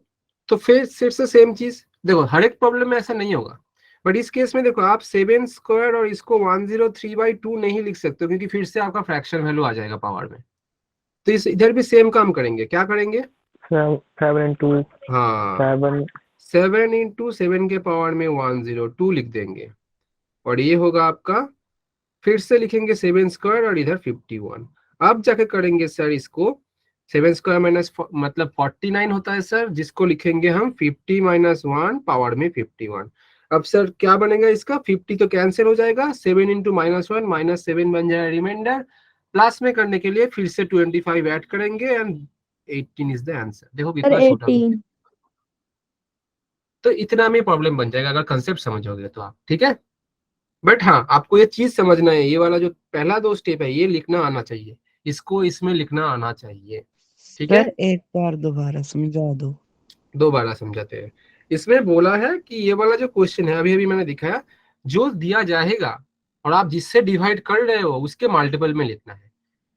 तो फिर से सेम चीज। देखो हर एक प्रॉब्लम में ऐसा नहीं होगा, बट इस केस में देखो आप 7² और इसको 103/2 नहीं लिख सकते, क्योंकि फिर से आपका फ्रैक्शन वैल्यू आ जाएगा पावर में। तो इस इधर भी सेम काम करेंगे, क्या करेंगे? 7 into हाँ, 7. 7 इंटू 7 के पावर में 102 लिख देंगे, और ये होगा आपका, फिर से लिखेंगे 7² और इधर 51। अब जाके करेंगे सर इसको, 7² माइनस मतलब 49 होता है सर, जिसको लिखेंगे हम 50 - 1 पावर में 51। अब सर क्या बनेगा इसका, 50 तो कैंसिल हो जाएगा, 7 इंटू -1 -7 बन जाएगा रिमाइंडर। प्लस में करने के लिए फिर से 25 ऐड करेंगे एंड 18 इज द आंसर। देखो सर कितना छोटा, 18। तो इतना में प्रॉब्लम बन जाएगा अगर कंसेप्ट समझोगे तो आप, ठीक है। बट हाँ, आपको ये चीज समझना है, ये वाला जो पहला 2 स्टेप है ये लिखना आना चाहिए, इसको इसमें लिखना आना चाहिए, ठीक है। सर एक बार दोबारा समझा दो। दोबारा समझाते हैं। इसमें बोला है कि ये वाला जो क्वेश्चन है अभी अभी मैंने दिखाया, जो दिया जाएगा और आप जिससे डिवाइड कर रहे हो उसके मल्टीपल में लिखना है।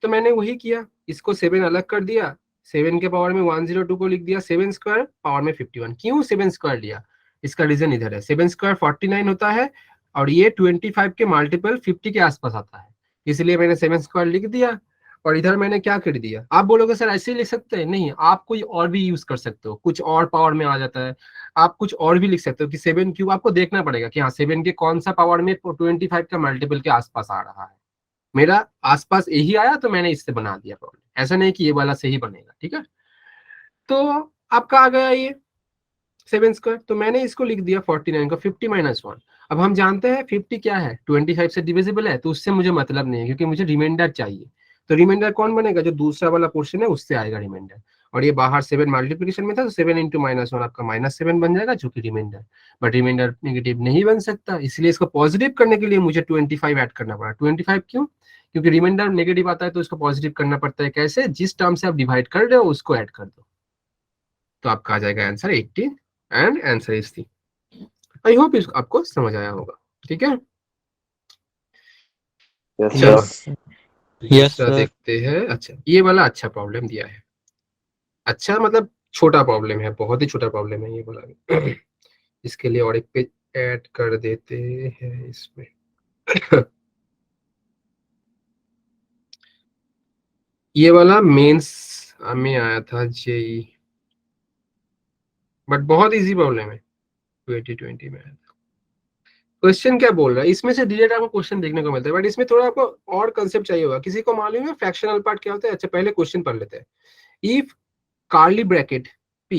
तो मैंने वही किया, इसको 7 अलग कर दिया, 7 के पावर में 102 को लिख दिया, 7² पावर में 51। क्यों 7² लिया, इसका रीजन इधर है। 7² 49 होता है और ये 25 के मल्टीपल 50 के आसपास आता है, इसलिए मैंने 7² लिख दिया। और इधर मैंने क्या कर दिया, आप बोलोगे सर ऐसे ही लिख सकते हैं, नहीं, आप कोई और भी यूज कर सकते हो, कुछ और पावर में आ जाता है। आप कुछ और भी लिख सकते हो कि 7³ आपको देखना पड़ेगा कि हाँ 7 के कौन सा पावर में 25 का मल्टीपल के आसपास आ रहा है। मेरा आसपास यही आया तो मैंने इससे बना दिया प्रॉब्लम, ऐसा नहीं कि ये वाला से ही बनेगा, ठीक है। तो आपका आ गया ये 7², तो मैंने इसको लिख दिया 49 का 50 - 1। अब हम जानते हैं 50 क्या है, 25 से डिविजिबल है, तो उससे मुझे मतलब नहीं है क्योंकि मुझे रिमाइंडर चाहिए। तो रिमाइंडर कौन बनेगा, जो दूसरा वाला पोर्शन है उससे आएगा रिमाइंडर। और ये बाहर 7 मल्टीप्लिकेशन में था तो 7 इंटू -1 आपका -7 बन जाएगा, जो कि रिमाइंडर। बट रिमाइंडर नेगेटिव नहीं बन सकता, इसलिए इसको पॉजिटिव करने के लिए मुझे 25 ऐड करना पड़ा। 25 क्यों, क्योंकि रिमाइंडर नेगेटिव आता है तो इसको पॉजिटिव करना पड़ता है। कैसे, जिस टर्म से आप डिवाइड कर रहे हो उसको ऐड कर दो, तो आपका आ जाएगा answer 18 and answer is C. I hope इसको आपको समझ आया होगा, ठीक है। Yes, चलो sir. Yes, दूसरा sir. देखते हैं। अच्छा, ये वाला अच्छा प्रॉब्लम दिया है, अच्छा मतलब छोटा प्रॉब्लम है, बहुत ही छोटा प्रॉब्लम है ये वाला। इसके लिए और एक पेज ऐड कर देते हैं इसमें। ये वाला मेंस में आया था जेई, बट बहुत इजी प्रॉब्लम है, 2020 में आया था। क्वेश्चन क्या बोल रहा है, इसमें से डिरेक्ट आपको क्वेश्चन देखने को मिलता है, बट इसमें थोड़ा आपको और कंसेप्ट चाहिए होगा। किसी को मालूम है फ्रैक्शनल पार्ट क्या होता है? अच्छा पहले क्वेश्चन पढ़ लेते हैं। If curly bracket p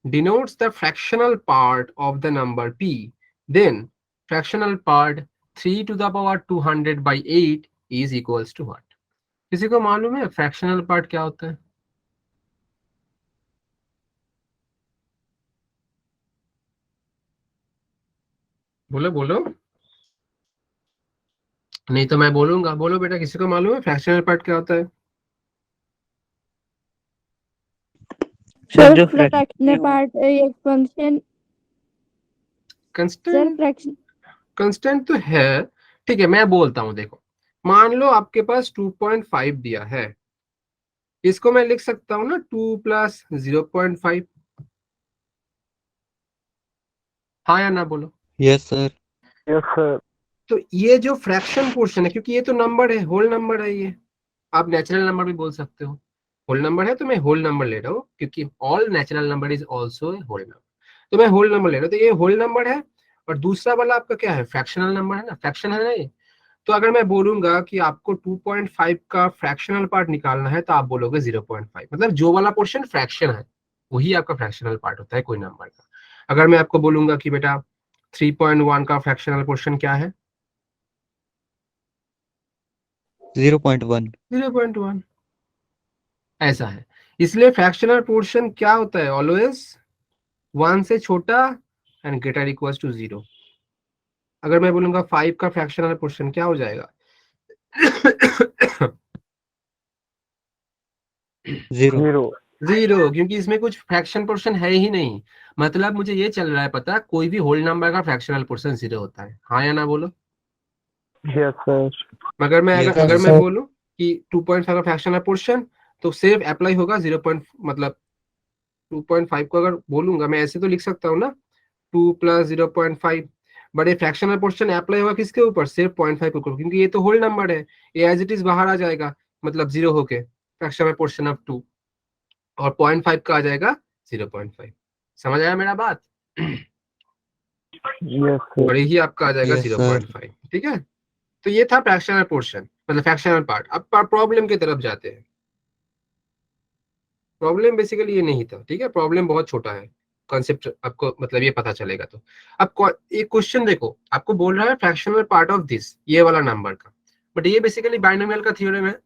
denotes the fractional part of the number p, then fractional part 3 to the power 200/8 is equals to what? किसी को मालूम है फ्रैक्शनल पार्ट क्या होता है? बोलो बोलो, नहीं तो मैं बोलूंगा। बोलो बेटा, किसी को मालूम है फ्रैक्शनल पार्ट क्या होता है? सर जो सर फ्रैक्शनल पार्ट ये function sir constant fraction constant तो है, ठीक है। मैं बोलता हूँ, देखो मान लो आपके पास 2.5 दिया है, इसको मैं लिख सकता हूँ ना 2 प्लस 0.5। हाँ या ना बोलो। Yes sir. Yes, sir. तो ये जो फ्रैक्शन पोर्शन है, क्योंकि ये तो नंबर है, होल नंबर है, ये आप नेचुरल नंबर भी बोल सकते हो। होल नंबर है तो मैं होल नंबर ले रहा हूँ, क्योंकि all natural number is also whole number. तो मैं होल नंबर ले रहा हूँ, तो ये होल नंबर है। और दूसरा वाला आपका क्या है, फ्रैक्शनल नंबर है ना, फ्रैक्शन है ना ये। तो अगर मैं बोलूंगा कि आपको 2.5 का फ्रैक्शनल पार्ट निकालना है, तो आप बोलोगे 0.5, मतलब जो वाला पोर्शन फ्रैक्शन है वही आपका फ्रैक्शनल पार्ट होता है कोई नंबर का। अगर मैं आपको बोलूंगा कि बेटा 3.1 का फ्रैक्शनल पोर्शन क्या है, 0.1। 0.1 ऐसा है। इसलिए फ्रैक्शनल पोर्शन क्या होता है, ऑलवेज 1 से छोटा एंड ग्रेटर इक्वल्स टू 0। अगर मैं बोलूंगा 5 का फ्रैक्शनल पोर्शन क्या हो जाएगा 0। 0. 0, क्योंकि इसमें कुछ फ्रैक्शन पोर्शन है ही नहीं। मतलब मुझे ये चल रहा है पता, कोई भी होल नंबर का फ्रैक्शनल पोर्शन 0 होता है। हाँ या ना बोलो। Yes, sir. मगर मैं Yes, अगर अगर sir. मैं बोलूं कि 2.5 का फ्रैक्शनल पोर्शन, तो सिर्फ अप्लाई होगा 0. मतलब 2.5 को अगर बोलूंगा मैं, ऐसे तो लिख सकता हूँ ना 2 प्लस 0.5। बट ये फ्रैक्शनल पोर्शन अप्लाई होगा किसके ऊपर, सिर्फ 0.5 के ऊपर, क्योंकि ये तो होल नंबर है। ये एज इट इज बाहर आ जाएगा, मतलब 0 होके फ्रैक्शनल पोर्शन ऑफ 2, और 0.5 का आ जाएगा 0.5। समझ आया मेरा बात? Yes, sir. और यही आपका आ जाएगा Yes, sir. 0.5। ठीक है, तो ये था फ्रैक्शनल पोर्शन, मतलब फ्रैक्शनल पार्ट। अब प्रॉब्लम की तरफ जाते हैं। प्रॉब्लम बेसिकली ये नहीं था, ठीक है, प्रॉब्लम बहुत छोटा है, कॉन्सेप्ट आपको मतलब ये पता चलेगा। तो अब एक क्वेश्चन देखो, आपको बोल रहा है फ्रैक्शनल पार्ट ऑफ दिस, ये वाला नंबर का, बट ये बेसिकली बाइनोमियल का थ्योरम है।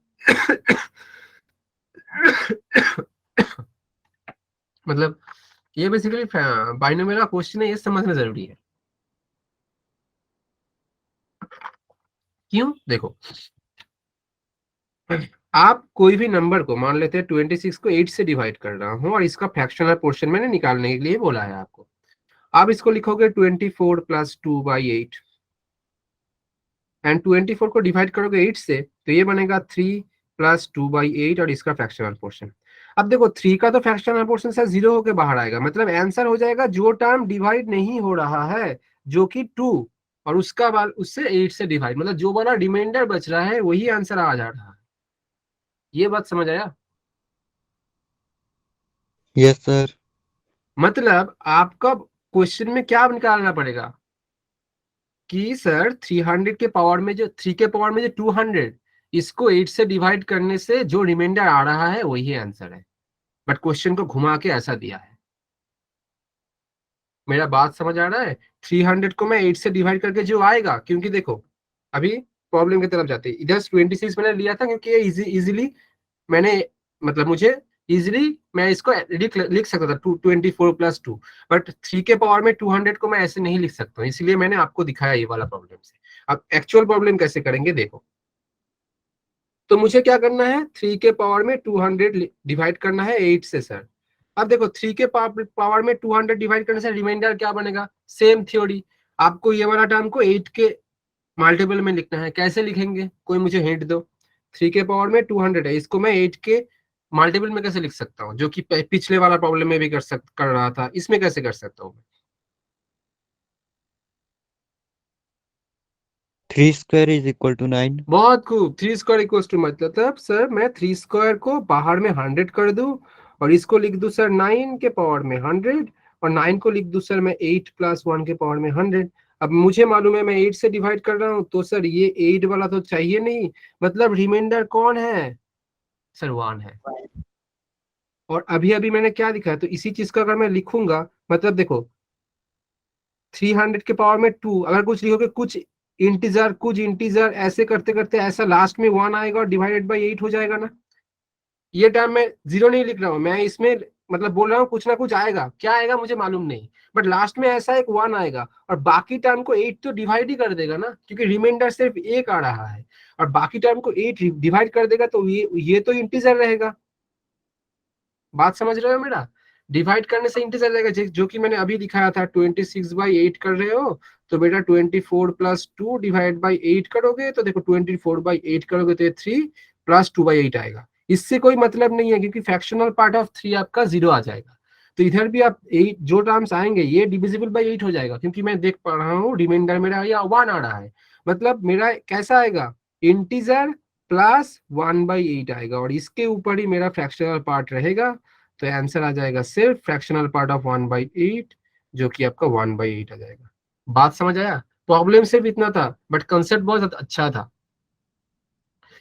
मतलब ये बेसिकली बाइनोमियल का क्वेश्चन है, ये समझना जरूरी है। क्यों, देखो आप कोई भी नंबर को मान लेते हैं 26 को 8 से डिवाइड कर रहा हूं, और इसका फ्रैक्शनल पोर्शन मैंने निकालने के लिए बोला है आपको। आप इसको लिखोगे 24 प्लस 2/8, एंड 24 को डिवाइड करोगे 8 से, तो ये बनेगा 3 प्लस 2/8, और इसका फ्रैक्शनल पोर्शन। अब देखो 3 का तो फ्रैक्शनल पोर्शन से 0 होके बाहर आएगा, मतलब आंसर हो जाएगा जो टर्म डिवाइड नहीं हो रहा है, जो कि 2, और उसका बाद उससे 8 से डिवाइड, मतलब जो वाला रिमाइंडर बच रहा है वही आंसर आ जा रहा है। ये बात समझ आया? Yes, sir. मतलब आपका क्वेश्चन में क्या निकालना पड़ेगा कि सर 300 के पावर में जो 3 के पावर में जो 200, इसको 8 से डिवाइड करने से जो रिमाइंडर आ रहा है वही आंसर है। बट क्वेश्चन को घुमा के ऐसा दिया है। मेरा बात समझ आ रहा है? 300 को मैं 8 से डिवाइड करके जो आएगा, क्योंकि देखो अभी प्रॉब्लम की तरफ जाते हैं। इधर 26 मैंने लिया था क्योंकि ये इजीली मैंने, मतलब मुझे इजीली मैं इसको लिख सकता था 24 प्लस 2, बट 3 के पावर में 200 को मैं ऐसे नहीं लिख सकता हूँ, इसलिए मैंने आपको दिखाया ये वाला प्रॉब्लम से। अब एक्चुअल प्रॉब्लम कैसे करेंगे देखो। तो मुझे क्या करना है, 3 के पावर में 200 डिवाइड करना है 8 से सर। अब देखो 3 के पावर में 200 डिवाइड करने से रिमाइंडर क्या बनेगा, सेम थ्योरी। आपको ये वाला टर्म को 8 के मल्टीपल में लिखना है। कैसे लिखेंगे, कोई मुझे हिंट दो। 3 के पावर में 200 है, इसको मैं 8 के मल्टीपल में कैसे लिख सकता हूँ, जो कि पिछले वाला प्रॉब्लम में भी कर रहा था, इसमें कैसे कर सकता हूँ? 3 square is equal to 9. बहुत खूब, 3 स्क्वायर इक्वल टू, मतलब सर मैं 3 स्क्वायर को बाहर में 100 कर दूं, और इसको लिख दूं सर 9 के पावर में 100, और 9 को लिख दूं सर मैं 8 प्लस 1 के पावर में 100। अब मुझे मालूम है मैं 8 से डिवाइड कर रहा हूँ, तो सर ये 8 वाला तो चाहिए नहीं, मतलब रिमाइंडर कौन है सर, 1 है। और अभी अभी मैंने क्या लिखा है, तो इसी चीज का अगर मैं लिखूंगा, मतलब देखो 300 के पावर में 2, अगर कुछ लिखोगे कुछ इंटीजर ऐसे करते करते ऐसा लास्ट में 1 आएगा और डिवाइडेड बाई 8 हो जाएगा ना। ये टाइम मैं 0 नहीं लिख रहा हूँ, मैं इसमें मतलब बोल रहा हूँ कुछ ना कुछ आएगा, क्या आएगा मुझे मालूम नहीं, बट लास्ट में ऐसा एक 1 आएगा, और बाकी टर्म को 8 तो डिवाइड ही कर देगा ना, क्योंकि रिमाइंडर सिर्फ 1 आ रहा है, और बाकी टर्म को 8 डिवाइड कर देगा, तो ये तो इंटीजर रहेगा। बात समझ रहे हो मेरा? डिवाइड करने से इंटीजर रहेगा, जो कि मैंने अभी दिखाया था। 26/8 कर रहे हो तो बेटा 24 + 2 डिवाइड बाई 8 करोगे तो देखो 24/8 करोगे तो ये 3 + 2/8 आएगा। इससे कोई मतलब नहीं है क्योंकि फ्रैक्शनल पार्ट ऑफ 3 आपका 0 आ जाएगा। तो इधर भी आप 8 जो टर्म्स आएंगे ये डिविजिबल बाई 8 हो जाएगा, क्योंकि मैं देख पा रहा हूँ रिमाइंडर मेरा या 1 आ रहा है। मतलब मेरा कैसा आएगा, इंटीजर प्लस 1/8 आएगा और इसके ऊपर ही मेरा फ्रैक्शनल पार्ट रहेगा। तो आंसर आ जाएगा सिर्फ फ्रैक्शनल पार्ट ऑफ 1/8, जो कि आपका 1/8 आ जाएगा। बात समझ आया? प्रॉब्लम सिर्फ इतना था बट कंसेप्ट बहुत अच्छा था,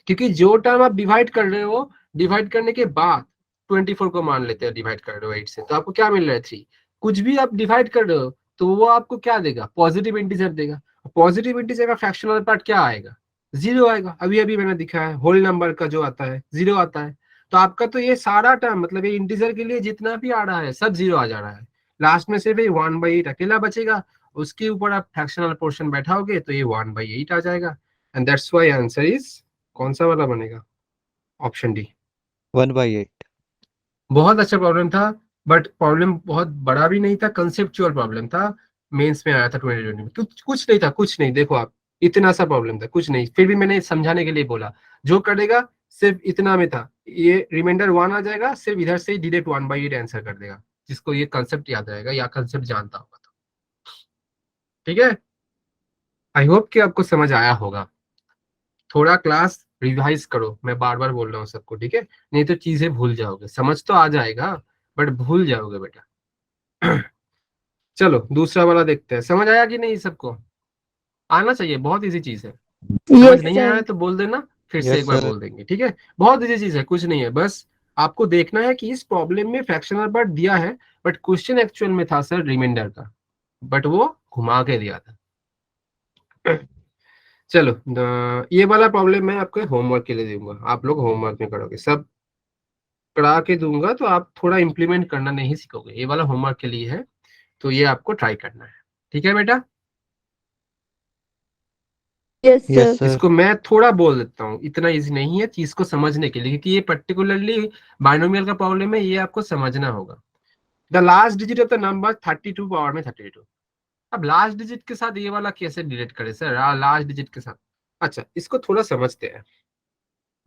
क्योंकि जो टर्म आप डिवाइड कर रहे हो, डिवाइड करने के बाद 24 को मान लेते हैं डिवाइड कर रहे हो 8 से, तो आपको क्या मिल रहा है 3। कुछ भी आप डिवाइड कर रहे हो तो वो आपको क्या देगा, पॉजिटिव इंटीजर देगा। पॉजिटिव इंटीजर का फ्रैक्शनल पार्ट क्या आएगा, 0 आएगा। अभी अभी मैंने दिखाया है होल नंबर का जो आता है 0 आता है। तो आपका तो ये सारा टर्म मतलब ये इंटीजर के लिए जितना भी आ रहा है सब 0 आ जा रहा है। लास्ट में सिर्फ ये 1/8 अकेला बचेगा, उसके ऊपर आप फ्रैक्शनल पोर्शन बैठाओगे तो ये 1/8 आ जाएगा। And that's why answer is कौन सा वाला बनेगा, ऑप्शन डी। 1/8। बहुत अच्छा प्रॉब्लम था, बट प्रॉब्लम बहुत बड़ा भी नहीं था, कंसेप्चुअल प्रॉब्लम था। मेंस में आया था 2020 में। कुछ नहीं था, कुछ नहीं। देखो आप, इतना सा प्रॉब्लम था, कुछ नहीं। फिर भी मैंने समझाने के लिए बोला, जो करेगा सिर्फ इतना में था। ये रिमाइंडर 1 आ जाएगा, सिर्फ इधर से डायरेक्ट 1/8 आंसर कर देगा, जिसको ये कंसेप्ट याद रहेगा या कंसेप्ट जानता होगा तो। ठीक है, आई होप कि आपको समझ आया होगा। थोड़ा क्लास रिवाइज करो, मैं बार बार बोल रहा हूँ सबको, ठीक है? नहीं तो चीजें भूल जाओगे, समझ तो आ जाएगा बट भूल जाओगे बेटा। चलो दूसरा वाला देखते हैं, समझ आया कि नहीं सबको? आना चाहिए, बहुत इजी चीज है। समझ यस नहीं आया है सर। तो बोल देना, फिर से यस एक बार सर। बोल देंगे, ठीक है? बहुत इजी चीज है, कुछ नहीं है। बस आपको देखना है कि इस प्रॉब्लम में फ्रैक्शनल पार्ट दिया है, बट क्वेश्चन एक्चुअल में था सर रिमाइंडर का, बट वो घुमा के दिया था। चलो ये वाला प्रॉब्लम मैं आपको होमवर्क के लिए दूंगा, आप लोग होमवर्क में करोगे। सब करा के दूंगा तो आप थोड़ा इम्प्लीमेंट करना नहीं सीखोगे, ये वाला होमवर्क के लिए है, तो ये आपको ट्राई करना है। ठीक है बेटा? Yes yes sir. सर। इसको मैं थोड़ा बोल देता हूँ, इतना इजी नहीं है चीज को समझने के लिए, क्योंकि ये पर्टिकुलरली बाइनोमियल का प्रॉब्लम है, ये आपको समझना होगा। The last digit of the number 32 power में 32। अब लास्ट डिजिट के साथ ये वाला कैसे डिलीट करें सर, लास्ट डिजिट के साथ? अच्छा, इसको थोड़ा समझते हैं।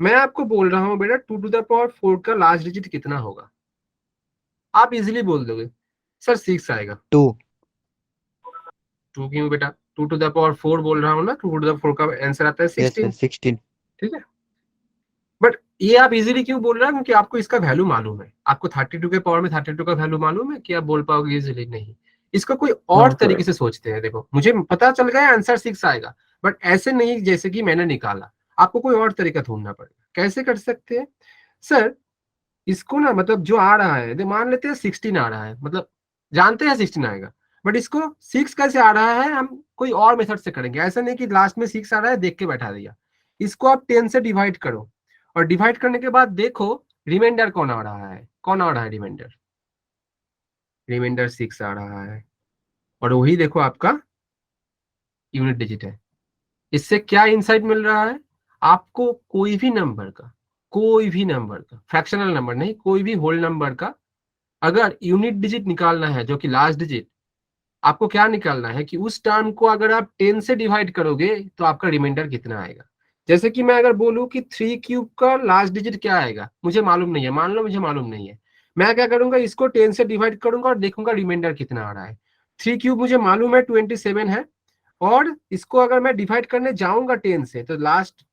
मैं आपको बोल रहा हूँ बेटा 2⁴ का लास्ट डिजिट कितना होगा? आप इजिली बोल दोगे सर 6 आएगा। 2। 2 क्यों बेटा? 2⁴ बोल रहा हूँ ना, 2⁴ का आंसर आता है यस सर 16। 16। ठीक है, बट ये आप इजीली क्यों बोल रहे हैं? क्योंकि आपको इसका वैल्यू मालूम है। आपको 32 के पावर में 32 का वैल्यू मालूम है कि आप बोल पाओगे इजीली? नहीं। इसको कोई और No, तरीके sir. से सोचते हैं। देखो मुझे पता चल गया आंसर 6 आएगा, बट ऐसे नहीं जैसे कि मैंने निकाला। आपको कोई और तरीका ढूंढना पड़ेगा। कैसे कर सकते हैं सर? इसको ना, मतलब जो आ रहा है, मान लेते हैं 16 आ रहा है, मतलब जानते हैं 16 आएगा, बट इसको 6 कैसे आ रहा है हम कोई और मेथड से करेंगे। ऐसा नहीं कि लास्ट में 6 आ रहा है देख के बैठा दिया। इसको आप 10 से डिवाइड करो, और डिवाइड करने के बाद देखो रिमाइंडर कौन आ रहा है। कौन आ रहा है रिमाइंडर? रिमाइंडर 6 आ रहा है, और वही देखो आपका यूनिट डिजिट है। इससे क्या इंसाइट मिल रहा है आपको? कोई भी नंबर का फ्रैक्शनल नंबर नहीं, कोई भी होल नंबर का अगर यूनिट डिजिट निकालना है, जो कि लास्ट डिजिट, आपको क्या निकालना है कि उस टर्म को अगर आप 10 से डिवाइड करोगे तो आपका रिमाइंडर कितना आएगा। जैसे कि मैं अगर बोलूं कि 3³ का लास्ट डिजिट क्या आएगा, मुझे मालूम नहीं है, मान लो मुझे मालूम नहीं है, मैं क्या करूंगा, इसको 10 से डिवाइड करूंगा और देखूंगा रिमाइंडर कितना आ रहा है। 3³ मुझे मालूम है 27 है, और इसको अगर मैं डिवाइड करने जाऊंगा 10 से तो लास्ट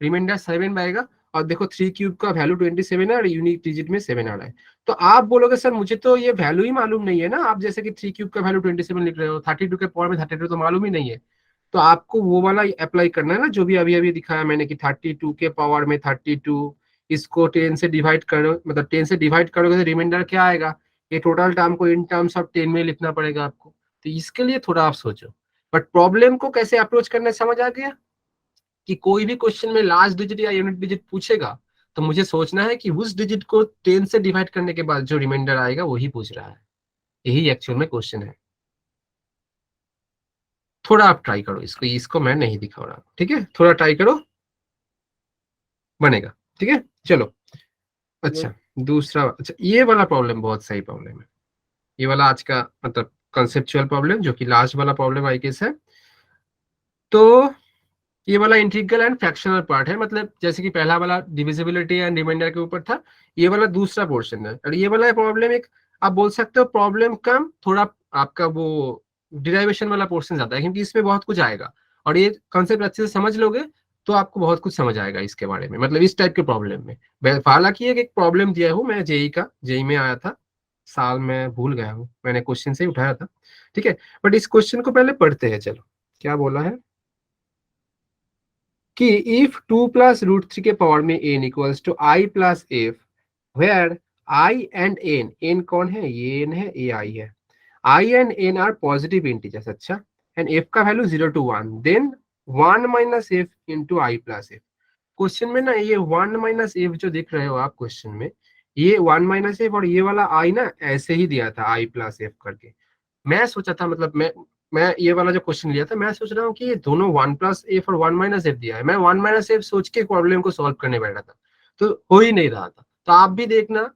रिमाइंडर 7 आएगा। और देखो 3³ का वैल्यू 27 है और यूनिक डिजिट में 7 आ रहा है। तो आप बोलोगे सर मुझे तो ये वैल्यू ही मालूम नहीं है ना, आप जैसे कि 3³ का वैल्यू 27 लिख रहे हो, 32 के पावर में 32 तो मालूम ही नहीं है। तो आपको वो वाला अप्लाई करना है ना, जो भी अभी अभी दिखाया मैंने कि 32 के पावर में 32, इसको 10 से डिवाइड करो, मतलब 10 से डिवाइड करोगे तो रिमाइंडर क्या आएगा। ये टोटल टर्म को इन टर्म्स ऑफ 10 में लिखना पड़ेगा आपको। तो इसके लिए थोड़ा आप सोचो, बट प्रॉब्लम को कैसे अप्रोच करना है समझ आ गया? कि कोई भी क्वेश्चन में लास्ट डिजिट या यूनिट डिजिट पूछेगा तो मुझे सोचना है कि उस डिजिट को 10 से डिवाइड करने के बाद जो रिमाइंडर आएगा वही पूछ रहा है। यही एक्चुअल में क्वेश्चन है। थोड़ा आप ट्राई करो इसको, इसको मैं नहीं दिखा रहा, ठीक है? थोड़ा ट्राई करो, बनेगा। ठीक है, चलो। अच्छा दूसरा, अच्छा ये वाला प्रॉब्लम बहुत सही प्रॉब्लम है। ये वाला आज का मतलब कंसेप्चुअल प्रॉब्लम, जो कि लास्ट वाला प्रॉब्लम आई गेस है। तो ये वाला इंटीग्रल एंड फ्रैक्शनल पार्ट है, मतलब जैसे कि पहला वाला डिविजिबिलिटी एंड रिमाइंडर के ऊपर था, ये वाला दूसरा पोर्शन है। और ये वाला प्रॉब्लम एक आप बोल सकते हो प्रॉब्लम कम, थोड़ा आपका वो डिराइवेशन वाला पोर्शन ज्यादा है, क्योंकि इसमें बहुत कुछ आएगा। और ये कॉन्सेप्ट अच्छे से समझ लोगे तो आपको बहुत कुछ समझ आएगा इसके बारे में, मतलब इस टाइप के प्रॉब्लम में। हालांकि एक प्रॉब्लम दिया हूँ मैं जेई का, जेई में आया था, साल में भूल गया हूँ, मैंने क्वेश्चन से ही उठाया था, ठीक है। बट इस क्वेश्चन को पहले पढ़ते हैं, चलो क्या बोला है कि if 2 plus root 3 के पावर में n equals to I plus f, where I and n कौन है, ये n है, ये I है, I and n are positive integers, अच्छा, and f का value 0 to 1, then 1 minus f into I plus f। Question में ना ये 1 minus f जो दिख रहे हो आप क्वेश्चन में, ये 1 minus f और ये वाला I ना ऐसे ही दिया था I plus f करके। मैं सोचा था, मतलब मैं ये वाला जो क्वेश्चन लिया था, मैं सोच रहा हूँ कि ये दोनों 1 प्लस एफ और 1 माइनस एफ दिया है, मैं 1 माइनस एफ सोच के प्रॉब्लम को सॉल्व करने बैठा था, तो हो ही नहीं रहा था। तो आप भी देखना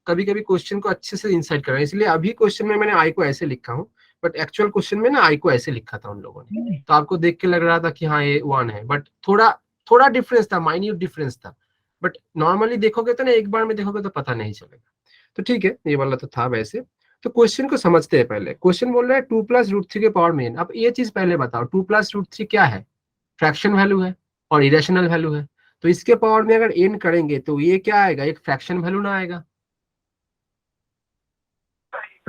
कभी कभी क्वेश्चन को अच्छे से इंसाइट करना, इसलिए अभी क्वेश्चन में मैंने आई को ऐसे लिखा हूँ, बट एक्चुअल क्वेश्चन में ना आई को ऐसे लिखा था उन लोगों ने, तो आपको देख के लग रहा था कि हाँ ये 1 है, बट थोड़ा थोड़ा डिफरेंस था, माइन्यूट डिफरेंस था, बट नॉर्मली देखोगे तो ना, एक बार में देखोगे तो पता नहीं चलेगा। तो ठीक है, ये वाला तो था वैसे। तो क्वेश्चन को समझते हैं पहले। क्वेश्चन बोल रहा है 2 प्लस रूट 3 के पावर में n। अब ये चीज पहले बताओ, 2 प्लस रूट 3 क्या है, फ्रैक्शन वैल्यू है और इरेशनल वैल्यू है, तो इसके पावर में अगर n करेंगे तो ये क्या आएगा, एक फ्रैक्शन वैल्यू ना आएगा।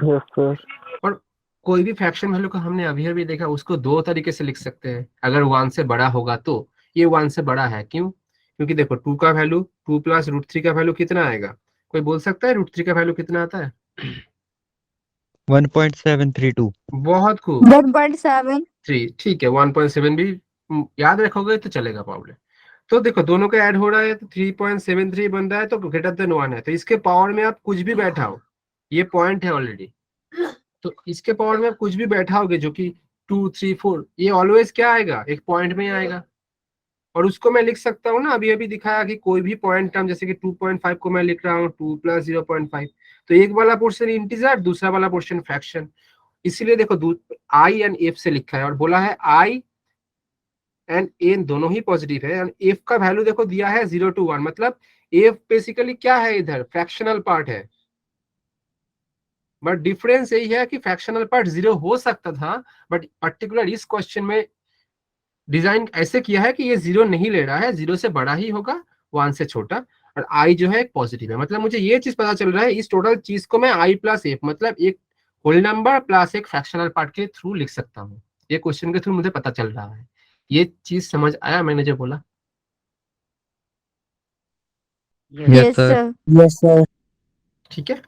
Yes, sir. और कोई भी फ्रैक्शन वैल्यू का हमने अभी अभी देखा, उसको दो तरीके से लिख सकते हैं। अगर 1 से बड़ा होगा तो ये 1 से बड़ा है, क्यों, क्योंकि देखो 2 का वैल्यू, 2 प्लस रूट 3 का वैल्यू कितना आएगा, कोई बोल सकता है रूट 3 का वैल्यू कितना आता है। 1.732। बहुत खूब, 1.7। 3, ठीक है, 1.7 भी याद रखोगे तो चलेगा प्रॉब्लम। तो देखो दोनों का ऐड हो रहा है तो 3.73 बन रहा है, तो ग्रेटर देन 1 है, तो इसके पावर में आप कुछ भी बैठाओ, ये पॉइंट है ऑलरेडी, तो इसके पावर में आप कुछ भी बैठाओगे जो कि 2, 3, 4, ये ऑलवेज क्या आएगा, एक पॉइंट में ही आएगा। और उसको मैं लिख सकता हूँ ना, अभी अभी दिखाया कि कोई भी पॉइंट टर्म, जैसे कि 2.5 को मैं लिख रहा हूँ 2 प्लस 0.5, तो एक वाला पोर्शन इंटीजर, दूसरा वाला पोर्शन फ्रैक्शन। इसीलिए देखो आई एंड एफ से लिखा है, और बोला है आई एंड एन दोनों ही पॉजिटिव है, एंड एफ का वैल्यू देखो दिया है 0 to 1, मतलब एफ बेसिकली क्या है, इधर फ्रैक्शनल पार्ट है। बट डिफरेंस यही है कि फ्रैक्शनल पार्ट 0 हो सकता था, बट पर्टिकुलर इस क्वेश्चन में डिजाइन ऐसे किया है कि ये 0 नहीं ले रहा है, 0 से बड़ा ही होगा, 1 से छोटा, और आई जो है एक पॉजिटिव है। मतलब मुझे ये चीज पता चल रहा है, इस टोटल चीज को मैं आई प्लस एफ, मतलब एक होल नंबर प्लस एक फ्रैक्शनल पार्ट के थ्रू लिख सकता हूँ। ये क्वेश्चन के थ्रू मुझे पता चल रहा है। ये चीज समझ आया मैंने जो बोला। Yes yes sir. Sir. Yes, sir. ठीक है,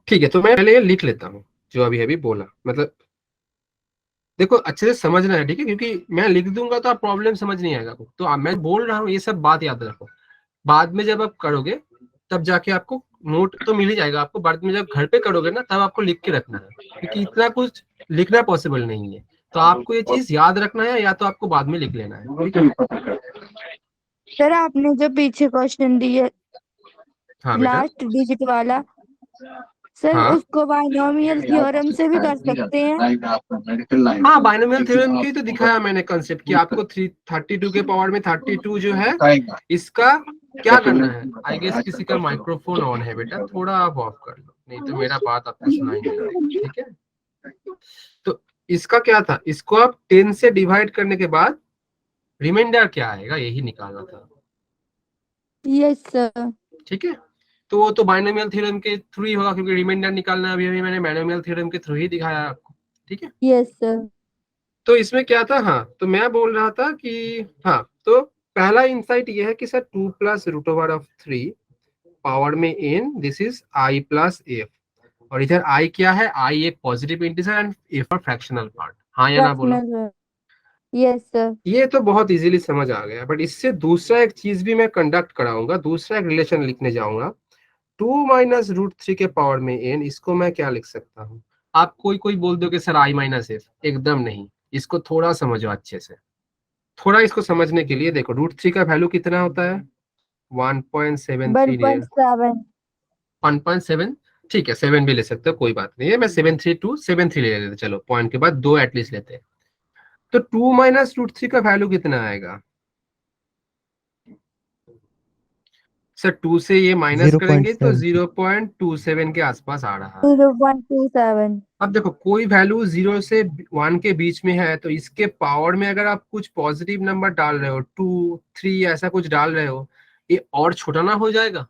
ठीक है, तो मैं पहले ये लिख लेता हूँ जो अभी अभी बोला, मतलब देखो अच्छे से समझना है, ठीक है, क्योंकि मैं लिख दूंगा तो आप प्रॉब्लम समझ नहीं आएगा, तो मैं बोल रहा हूँ ये सब बात याद रखो, बाद में जब आप करोगे तब जाके आपको नोट तो मिल ही जाएगा आपको, बाद में जब घर पे करोगे ना तब आपको लिख के रखना है, क्योंकि इतना कुछ लिखना पॉसिबल नहीं है, तो आपको ये चीज याद रखना है, या तो आपको बाद में लिख लेना है, ठीक है। सर आपने जो पीछे क्वेश्चन दिए हाँ बेटा, लास्ट डिजिट वाला, सर हाँ उसको बाइनोमियल थ्योरम से भी कर सकते हैं। हाँ, बाइनोमियल थ्योरम की तो दिखाया मैंने कंसेप्ट कि आपको 32 के पावर में 32 जो है, इसका क्या करना है। आई गेस किसी का माइक्रोफोन ऑन है बेटा, थोड़ा आप ऑफ कर लो, नहीं तो मेरा बात आपको सुनाई नहीं देगा, ठीक है। तो इसका क्या था, इसको आप 10 से डिवाइड करने के बाद रिमाइंडर क्या आएगा यही निकालना था, यस सर। ठीक है। तो वो तो बाइनोमियल थ्योरम के थ्रू ही होगा, क्योंकि रिमाइंडर निकालना अभी अभी मैंने बाइनोमियल थ्योरम के थ्रू ही दिखाया आपको, ठीक है। Yes sir. तो इसमें क्या था, हाँ तो मैं बोल रहा था कि हाँ, तो पहला इंसाइट ये है कि sir 2 plus root over of 3 power में n, this is i plus F, और इधर i क्या है, i एक पॉजिटिव इंटीजर एंड एफ और फ्रैक्शनल पार्ट, हाँ या ना बोलो। Yes sir. ये तो बहुत इजीली समझ आ गया, बट इससे दूसरा एक चीज भी मैं कंडक्ट कराऊंगा, दूसरा एक रिलेशन लिखने जाऊंगा, 2 माइनस रूट 3 के पावर में n, इसको मैं क्या लिख सकता हूँ। आप कोई कोई बोल दो कि सर i माइनस एफ, एकदम नहीं, इसको थोड़ा समझो अच्छे से। थोड़ा इसको समझने के लिए देखो, रूट 3 का वैल्यू कितना होता है, 1.73, 1.7। 1.7, ठीक है 7 भी ले सकते हो, कोई बात नहीं है। मैं 7 3 2 7 3 ले लेते, चलो पॉइंट के बाद 2 एटलीस्ट लेते हैं। तो 2 माइनस रूट 3 का वैल्यू कितना आएगा सर? 2 से ये माइनस करेंगे तो 0.7. 0.27 के आसपास आ रहा है। 0.27। अब देखो कोई वैल्यू 0 से 1 के बीच में है तो इसके पावर में अगर आप कुछ पॉजिटिव नंबर डाल रहे हो, 2 3 ऐसा कुछ डाल रहे हो, ये और छोटा ना हो जाएगा?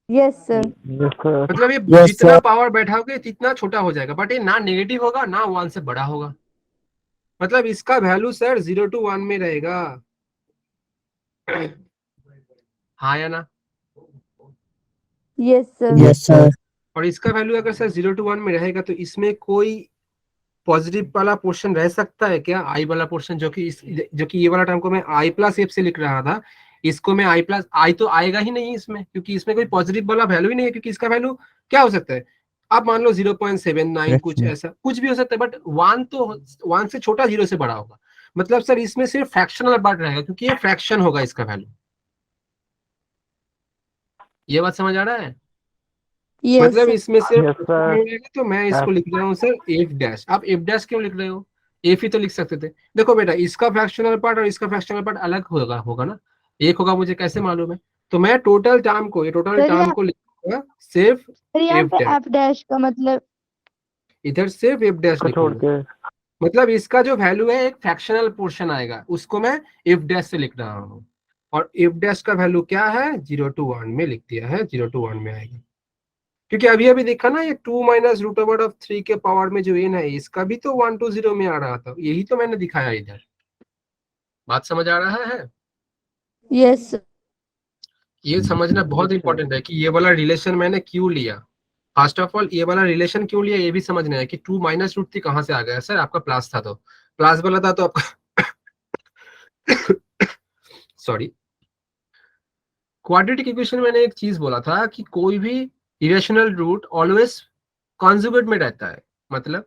Yes sir. Yes, sir. मतलब ये Yes, जितना sir. पावर बैठाओगे जितना छोटा हो जाएगा, बट ये ना नेगेटिव होगा ना 1 से बड़ा होगा। मतलब इसका वैल्यू सर 0 to 1 में रहेगा। हाँ या ना? Yes sir. Yes, sir. और इसका वैल्यू अगर सर 0 to 1 में रहेगा तो इसमें कोई पॉजिटिव वाला पोर्शन रह सकता है क्या? आई वाला पोर्शन, जो कि ये वाला टर्म को मैं आई प्लस एफ से लिख रहा था, इसको मैं आई प्लस आई तो आएगा ही नहीं इसमें, क्योंकि इसमें कोई पॉजिटिव वाला वैल्यू ही नहीं है। क्योंकि इसका वैल्यू क्या हो सकता है? आप मान लो 0.79 कुछ Fraction. ऐसा कुछ भी हो सकता है, बट 1 तो 1 से छोटा, 0 से बड़ा होगा। मतलब सर इसमें सिर्फ फ्रैक्शनल पार्ट रहेगा, क्योंकि ये फ्रैक्शन होगा इसका वैल्यू। ये बात समझ आ रहा है? यस मतलब सर। इसमें सिर्फ Yes, sir. रहेगा, तो मैं इसको लिख रहा हूँ सर एफ डैश। आप एफ डैश क्यों लिख रहे हो? एफ ही तो लिख सकते थे। देखो बेटा, इसका फ्रैक्शनल पार्ट और इसका फ्रैक्शनल पार्ट अलग होगा होगा ना, एक होगा, मुझे कैसे मालूम है? तो मैं टोटल टर्म को, ये टोटल सर टर्म को लिखूंगा सिर्फ यहाँ एफ पे डैश। एफ डैश का मतलब इधर सिर्फ एफ डैश को छोड़ लिखूंगा। के मतलब इसका जो वैल्यू है एक फ्रैक्शनल पोर्शन आएगा, उसको मैं एफ डैश से लिख रहा हूँ। और एफ डैश का वैल्यू क्या है? 0 to 1 में लिख दिया है, 0 to 1 में आएगा। क्योंकि अभी अभी देखा ना, ये 2 माइनस रूट ओवर ऑफ 3 के पावर में जो n है, इसका भी तो 1 to 0 में आ रहा था, यही तो मैंने दिखाया इधर। बात समझ आ रहा है? Yes sir. ये समझना बहुत इंपॉर्टेंट है कि ये वाला रिलेशन मैंने क्यों लिया। फर्स्ट ऑफ ऑल ये वाला रिलेशन क्यों लिया ये भी समझना है कि 2 माइनस रूट 3 कहाँ से आ गया। सर आपका प्लस था, तो प्लस वाला था तो आपका सॉरी, क्वाड्रेटिक इक्वेशन में मैंने एक चीज बोला था कि कोई भी इरेशनल रूट ऑलवेज कॉन्जुगेट में रहता है। मतलब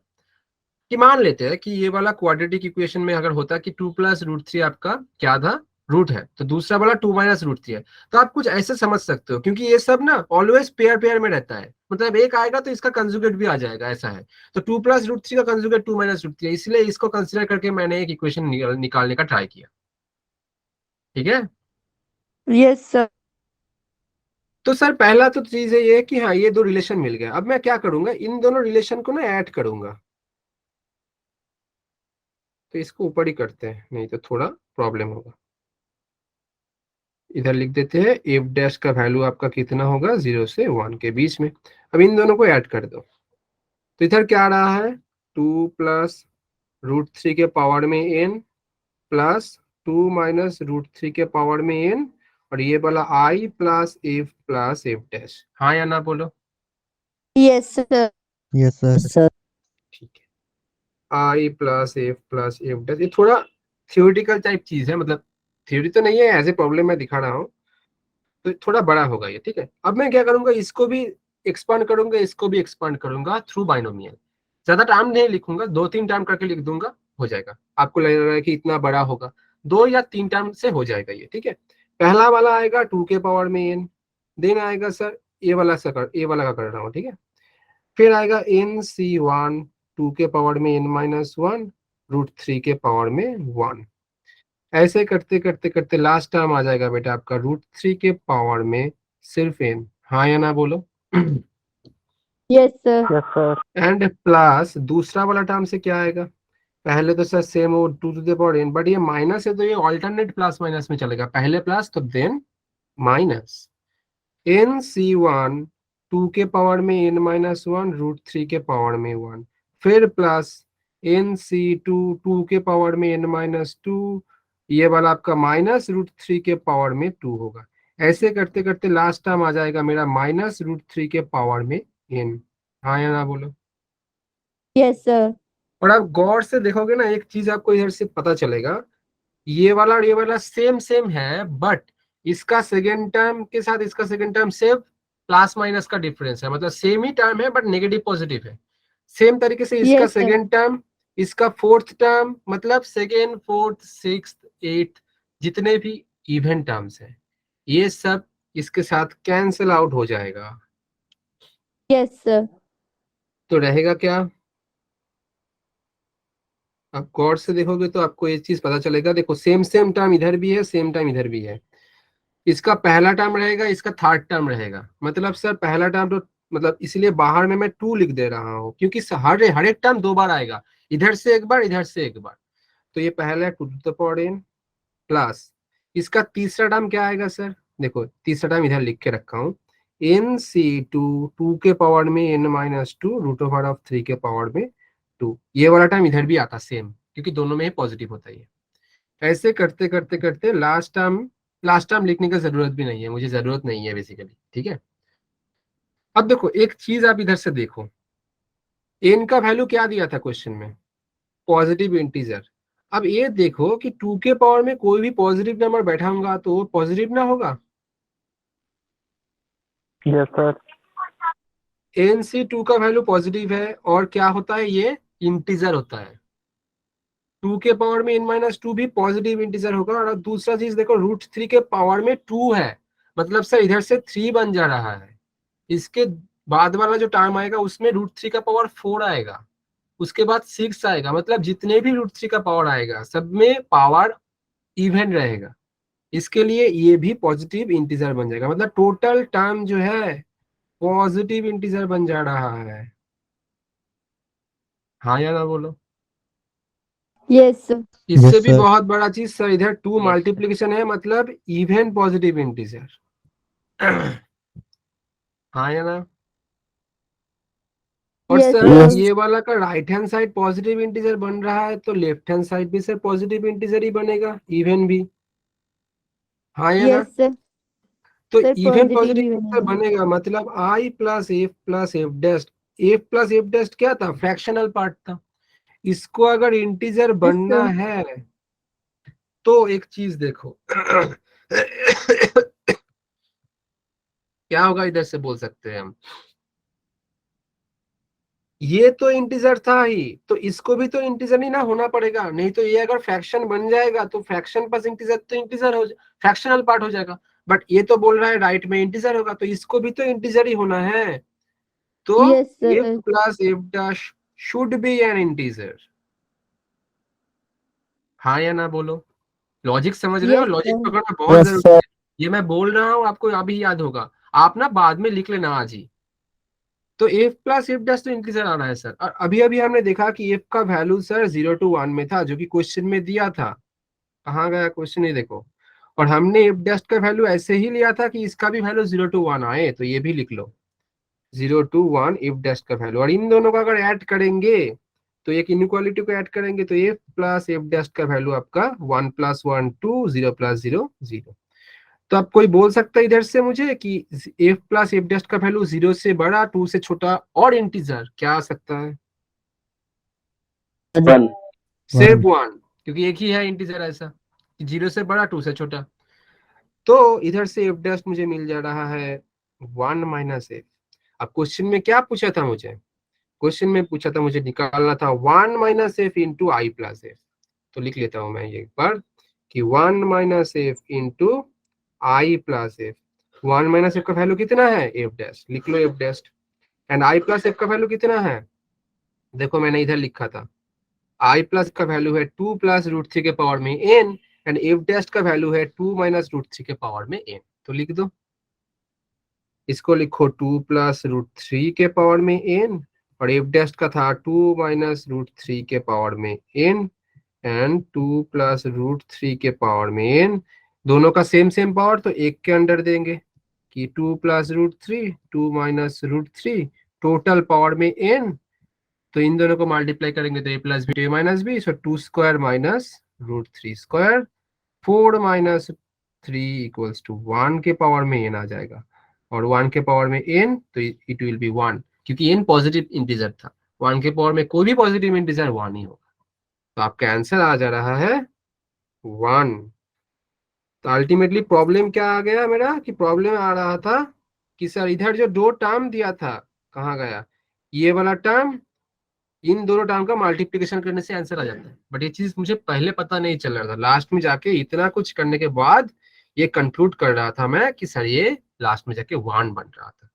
कि मान लेते हैं कि ये वाला क्वाड्रेटिक इक्वेशन में अगर होता कि 2 प्लस रूट 3 आपका क्या था? रूट है, तो दूसरा वाला 2 माइनस रूट 3 है। तो आप कुछ ऐसे समझ सकते हो, क्योंकि ये सब ना ऑलवेज पेयर पेयर में रहता है। मतलब एक आएगा तो इसका कंजुगेट भी आ जाएगा, ऐसा है। तो 2 प्लस रूट 3 का कंजुगेट 2 माइनस रूट 3 है, इसलिए इसको कंसिडर करके मैंने एक इक्वेशन निकालने का ट्राई किया। ठीक है? Yes sir. तो सर पहला तो चीज है ये कि हाँ ये दो रिलेशन मिल गया। अब मैं क्या करूंगा, इन दोनों रिलेशन को ना ऐड करूंगा। तो इसको ऊपर ही करते हैं, नहीं तो थोड़ा प्रॉब्लम होगा। इधर लिख देते हैं एफ डैश का वैल्यू आपका कितना होगा? 0 से 1 के बीच में। अब इन दोनों को ऐड कर दो, तो इधर क्या आ रहा है? 2 प्लस रूट 3 के पावर में n प्लस 2 माइनस रूट 3 के पावर में n, और ये वाला i प्लस एफ डैश। हाँ या ना बोलो? Yes sir. Yes, sir. ठीक है, आई प्लस एफ डैश। ये थोड़ा थियोरिटिकल टाइप चीज है, मतलब थ्योरी तो नहीं है, एज ए प्रॉब्लम मैं दिखा रहा हूँ, तो थोड़ा बड़ा होगा ये। ठीक है, अब मैं क्या करूंगा, इसको भी एक्सपांड करूंगा, इसको भी एक्सपांड करूंगा थ्रू बाइनोमियल। ज्यादा टाइम नहीं लिखूंगा, 2 3 टाइम करके लिख दूंगा, हो जाएगा। आपको लग रहा है कि इतना बड़ा होगा, 2 या 3 टाइम से हो जाएगा ये। ठीक है, पहला वाला आएगा 2 के पावर में n, देन आएगा सर ये वाला का कर रहा हूँ। ठीक है, फिर आएगा NC1 2 के पावर में n-1 रूट 3 के पावर में 1। ऐसे करते करते करते लास्ट टर्म आ जाएगा बेटा आपका रूट 3 के पावर में सिर्फ n। हाँ या ना बोलो? Yes sir. Yes, sir. And plus दूसरा वाला टर्म से क्या आएगा? पहले तो सर सेम हो 2 to the power n, but ये माइनस है तो ये ऑल्टरनेट प्लस माइनस में चलेगा। पहले प्लस तो देन माइनस NC1 2 के पावर में n-1 रूट 3 के पावर में 1, फिर प्लस NC2 2 के पावर में n-2, ये वाला आपका माइनस रूट 3 के पावर में 2 होगा। ऐसे करते करते लास्ट टर्म आ जाएगा मेरा माइनस रूट 3 के पावर में n। हाँ या ना बोलो? Yes sir. और आप गौर से देखोगे ना, एक चीज आपको इधर से पता चलेगा, ये वाला और ये वाला सेम सेम है, बट इसका सेकेंड टर्म के साथ इसका सेकेंड टर्म सिर्फ प्लस माइनस का डिफरेंस है। मतलब सेम ही टर्म है बट नेगेटिव पॉजिटिव है। सेम तरीके से इसका यस सर। सेकेंड टर्म, इसका फोर्थ टर्म, मतलब सेकेंड फोर्थ सिक्स्थ एट्थ जितने भी इवन टर्म्स हैं, ये सब इसके साथ कैंसिल आउट हो जाएगा। Yes sir. तो रहेगा क्या? आप गौर से देखोगे तो आपको ये चीज पता चलेगा। देखो सेम सेम टर्म इधर भी है, सेम टर्म इधर भी है। इसका पहला टर्म रहेगा, इसका थर्ड टर्म रहेगा। मतलब सर पहला टर्म तो मतलब इसलिए बाहर में मैं 2 लिख दे रहा हूँ, क्योंकि हर एक टर्म 2 बार आएगा, इधर से एक बार, इधर से एक बार। तो ये पहला 2n प्लस इसका तीसरा टर्म क्या आएगा सर? देखो तीसरा टर्म इधर लिख के रखा हूँ, n(2) के पावर में n-2 √3 के पावर में 2। ये वाला टर्म इधर भी आता सेम, क्योंकि दोनों में ही पॉजिटिव होता है। ऐसे करते करते करते लास्ट टर्म लिखने की जरूरत भी नहीं है, मुझे जरूरत नहीं है बेसिकली। ठीक है, अब देखो एक चीज आप इधर से देखो, n का वैल्यू क्या दिया था क्वेश्चन में? Positive integer. अब ये देखो कि 2 के पावर में कोई भी पॉजिटिव नंबर बैठा होगा तो वो पॉजिटिव ना होगा? Yes sir. n से 2 का वैल्यू पॉजिटिव है, और क्या होता है, ये इंटीजर होता है। 2 के पावर में n-2 भी पॉजिटिव इंटीजर होगा। और दूसरा चीज देखो, √3 के पावर में 2 है, मतलब सर इधर से 3 बन जा रहा है। इसके बाद वाला जो टर्म आएगा उसमें √3 का पावर 4 आएगा, उसके बाद 6 आएगा। मतलब जितने भी √3 का पावर आएगा सब में पावर इवन रहेगा। इसके लिए ये भी पॉजिटिव इंटीजर बन जाएगा, मतलब टोटल टर्म जो है पॉजिटिव इंटीजर बन जा रहा है। हाँ या ना बोलो? यस। इससे Yes, भी sir. बहुत बड़ा चीज सर, इधर 2 Yes. मल्टीप्लीकेशन है, मतलब इवन पॉजिटिव इंटीजर। हाँ या ना? और यस सर सर। ये वाला का right hand side positive integer बन रहा है, तो लेफ्ट हैंड साइड भी सर पॉजिटिव इंटीजर ही बनेगा, इवन भी। हाँ या ना? Yes sir. तो सर इवन पॉजिटिव ही पॉजिटिव बनेगा। बनेगा, मतलब i plus F plus F dash. F plus F dash क्या था? फ्रैक्शनल पार्ट था। इसको अगर इंटीजर यस बनना सर। है तो एक चीज देखो, क्या होगा, इधर से बोल सकते हैं हम, ये तो इंटीजर था ही, तो इसको भी तो इंटीजर ही ना होना पड़ेगा। नहीं तो ये अगर फ्रैक्शन बन जाएगा तो फ्रैक्शन प्लस इंटीजर तो इंटीजर हो फ्रैक्शनल पार्ट हो जाएगा। बट ये तो बोल रहा है राइट में इंटीजर होगा, तो इसको भी तो इंटीजर ही होना है। तो yes F sir. Plus F dash should be N integer. हाँ या ना बोलो? लॉजिक समझ रहे हो? Yes logic sir. पकड़ना बहुत Yes, जरूरी sir. है। ये मैं बोल रहा हूँ आपको अभी याद होगा, आप ना बाद में लिख लेना आज ही। तो एफ प्लस एफ डैश तो इंटीजर आना है सर। और अभी अभी हमने देखा कि एफ का वैल्यू सर 0 to 1 में था, जो कि क्वेश्चन में दिया था। कहाँ गया क्वेश्चन, ये देखो। और हमने एफ डैश का वैल्यू ऐसे ही लिया था कि इसका भी वैल्यू 0 to 1 आए, तो ये भी लिख लो 0 to 1 एफ डैश का वैल्यू। और इन दोनों का अगर ऐड करेंगे तो एक इनइक्वालिटी को ऐड करेंगे तो एफ प्लस एफ डैश का वैल्यू आपका 1 + 1 2 0 + 0 0। तो आप कोई बोल सकता है इधर से मुझे कि एफ प्लस एफ डैश का वैल्यू 0 से बड़ा, 2 से छोटा और इंटीजर क्या आ सकता है? 1. सिर्फ 1. 1, क्योंकि एक ही है इंटीजर ऐसा कि 0 से बड़ा 2 से छोटा। तो इधर से एफ डैश मुझे मिल जा रहा है 1 - एफ। अब क्वेश्चन में क्या पूछा था मुझे? क्वेश्चन में पूछा था मुझे निकालना था 1 - F into I plus F. तो लिख लेता हूं मैं ये एक बार कि 1 - F into I plus F. 1 - F का वैल्यू कितना है? F dash. लिख लो F dash. And I plus F का वैल्यू कितना है? देखो मैंने इधर लिखा था, आई प्लस का वैल्यू है 2 + √3 के पावर में n, एंड एफ डैश का वैल्यू है 2 - √3 के पावर में n। तो लिख दो, इसको लिखो 2 + √3 के पावर में n, और एफ डैश का था 2 - √3 के पावर में n, एंड 2 + √3 के पावर में n। दोनों का सेम सेम पावर, तो एक के अंडर देंगे कि 2 + √3 2 - √3 टोटल पावर में n। तो इन दोनों को मल्टीप्लाई करेंगे तो a + b to a - b, so 2 square minus √3 square 4 - 3 = 1 के पावर में n आ जाएगा। और 1 के पावर में n, तो इट विल बी 1, क्योंकि n पॉजिटिव इंटीजर था। 1 के पावर में कोई भी पॉजिटिव इंटीजर 1 ही होगा। तो आपका आंसर आ जा रहा है 1। तो अल्टीमेटली प्रॉब्लम क्या आ गया मेरा, कि प्रॉब्लम आ रहा था कि सर इधर जो 2 टर्म दिया था कहाँ गया, ये वाला टर्म, इन दोनों टर्म का मल्टीप्लिकेशन करने से आंसर आ जाता है। बट ये चीज मुझे पहले पता नहीं चल रहा था, लास्ट में जाके इतना कुछ करने के बाद ये कंक्लूड कर रहा था मैं कि सर ये लास्ट में जाके 1 बन रहा था।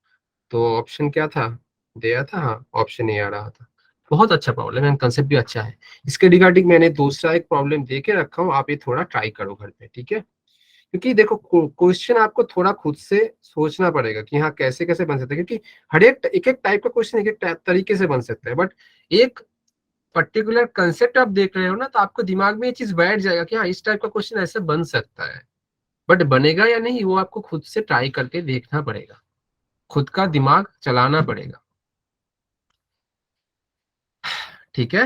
तो ऑप्शन क्या था, दिया था, हाँ ऑप्शन ए आ रहा था। बहुत अच्छा प्रॉब्लम है, कंसेप्ट भी अच्छा है। इसके रिगार्डिंग मैंने दूसरा एक प्रॉब्लम दे के रखा हूँ, आप ये थोड़ा ट्राई करो घर पे, ठीक है। क्योंकि देखो क्वेश्चन आपको थोड़ा खुद से सोचना पड़ेगा कि हाँ कैसे कैसे बन सकता है, क्योंकि हर एक एक टाइप का क्वेश्चन एक एक तरीके से बन सकता है, बट एक पर्टिकुलर कंसेप्ट आप देख रहे हो ना, तो आपको दिमाग में ये चीज बैठ जाएगा कि हाँ इस टाइप का क्वेश्चन ऐसे बन सकता है। बट बनेगा या नहीं वो आपको खुद से ट्राई करके देखना पड़ेगा, खुद का दिमाग चलाना पड़ेगा, ठीक है।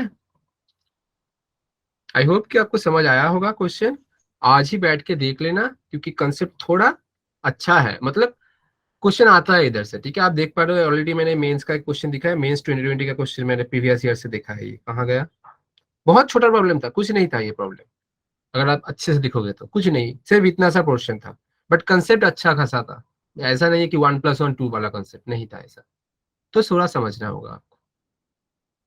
आई होप कि आपको समझ आया होगा क्वेश्चन। आज ही बैठ के देख लेना, क्योंकि कंसेप्ट थोड़ा अच्छा है, मतलब क्वेश्चन आता है इधर से, ठीक है। आप देख पा रहे हो ऑलरेडी मैंने मेंस का एक क्वेश्चन दिखा है, मेंस 2020 का क्वेश्चन मैंने प्रीवियस ईयर से देखा है। ये कहाँ गया, बहुत छोटा प्रॉब्लम था, कुछ नहीं था ये प्रॉब्लम, अगर आप अच्छे से दिखोगे तो कुछ नहीं, सिर्फ इतना सा पोर्शन था, बट कंसेप्ट अच्छा खासा था। ऐसा नहीं है कि 1+1 2 वाला कंसेप्ट नहीं था ऐसा, तो थोड़ा समझना होगा आपको।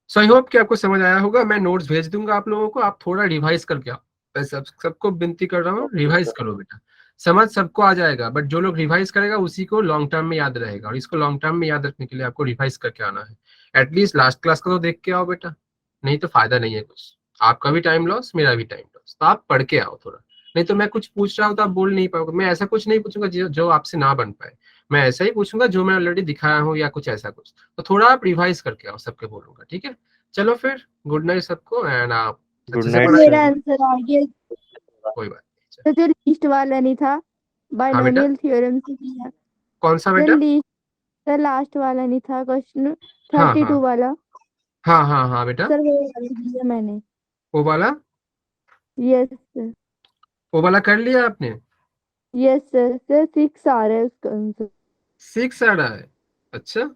सो आई होप कि आपको समझ आया होगा। मैं नोट्स भेज दूंगा आप लोगों को, आप थोड़ा रिवाइज करके आओ। मैं सबको विनती कर रहा हूँ, रिवाइज करो बेटा, समझ सबको आ जाएगा, बट जो लोग रिवाइज करेगा उसी को लॉन्ग टर्म में याद रहेगा, और इसको लॉन्ग टर्म में याद रखने के लिए आपको रिवाइज करके आना है। एटलीस्ट लास्ट क्लास का तो देख के आओ बेटा, नहीं तो फायदा नहीं है कुछ, आपका भी टाइम लॉस, मेरा भी टाइम लॉस। तो आप पढ़ के आओ थोड़ा, नहीं तो मैं कुछ पूछ रहा हूँ तो आप बोल नहीं पाओगे। मैं ऐसा कुछ नहीं पूछूंगा जो आपसे ना बन पाए, मैं ऐसा ही पूछूंगा जो मैं ऑलरेडी दिखाया हूँ या कुछ ऐसा कुछ। तो थोड़ा आप रिवाइज करके आओ, सबके बोलूंगा, ठीक है। चलो फिर, गुड नाइट सबको, एंड आप गुड अच्छे से नाइट पढ़ाई मेरा सर। आंसर आ गया। कोई बात नहीं। तो जो लीस्ट वाला नहीं था, हाँ बेटा, बाइनोमियल थ्योरम से किया। कौन सा सर बेटा? लीस्ट, सर लास्ट वाला नहीं था क्वेश्चन, हाँ 32 हाँ वाला। हाँ हाँ हाँ बेटा, सर वो वाला दिया मैंने। वो वाला, यस सर। वो वाला कर लिया आपने? Yes sir. सर 6 आ रहा है उसका आंसर। 6 आ रहा है? अच्छा,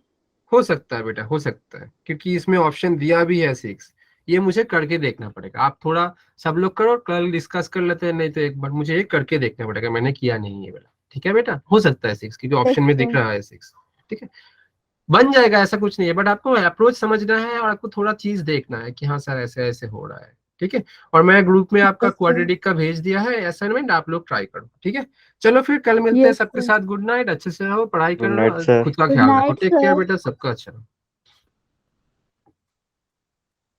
हो सकता है बेटा, हो सकता है, क्योंकि इसमें ऑप्शन दिया भी है 6। ये मुझे करके देखना पड़ेगा, आप थोड़ा सब लोग करो, कल डिस्कस कर लेते हैं, नहीं तो एक बार मुझे ये करके देखना पड़ेगा, मैंने किया नहीं है बेटा, ठीक है बेटा। हो सकता है 6, क्योंकि यस ऑप्शन में दिख सर। रहा है 6, ठीक है। बन जाएगा, ऐसा कुछ नहीं है, बट आपको अप्रोच समझना है और आपको थोड़ा चीज देखना है कि हाँ सर ऐसे ऐसे हो रहा है, ठीक है। और मैं ग्रुप में आपका यस सर। क्वाड्रेटिक का भेज दिया है असाइनमेंट, आप लोग ट्राई करो, ठीक है। चलो फिर कल मिलते हैं, यस सबके सर। साथ गुड नाइट, अच्छे से रहो, पढ़ाई गुड करो नाइट और सर। खुद का गुड ख्याल रखो, नाइट टेक केयर सर। बेटा, सबका अच्छा रहो।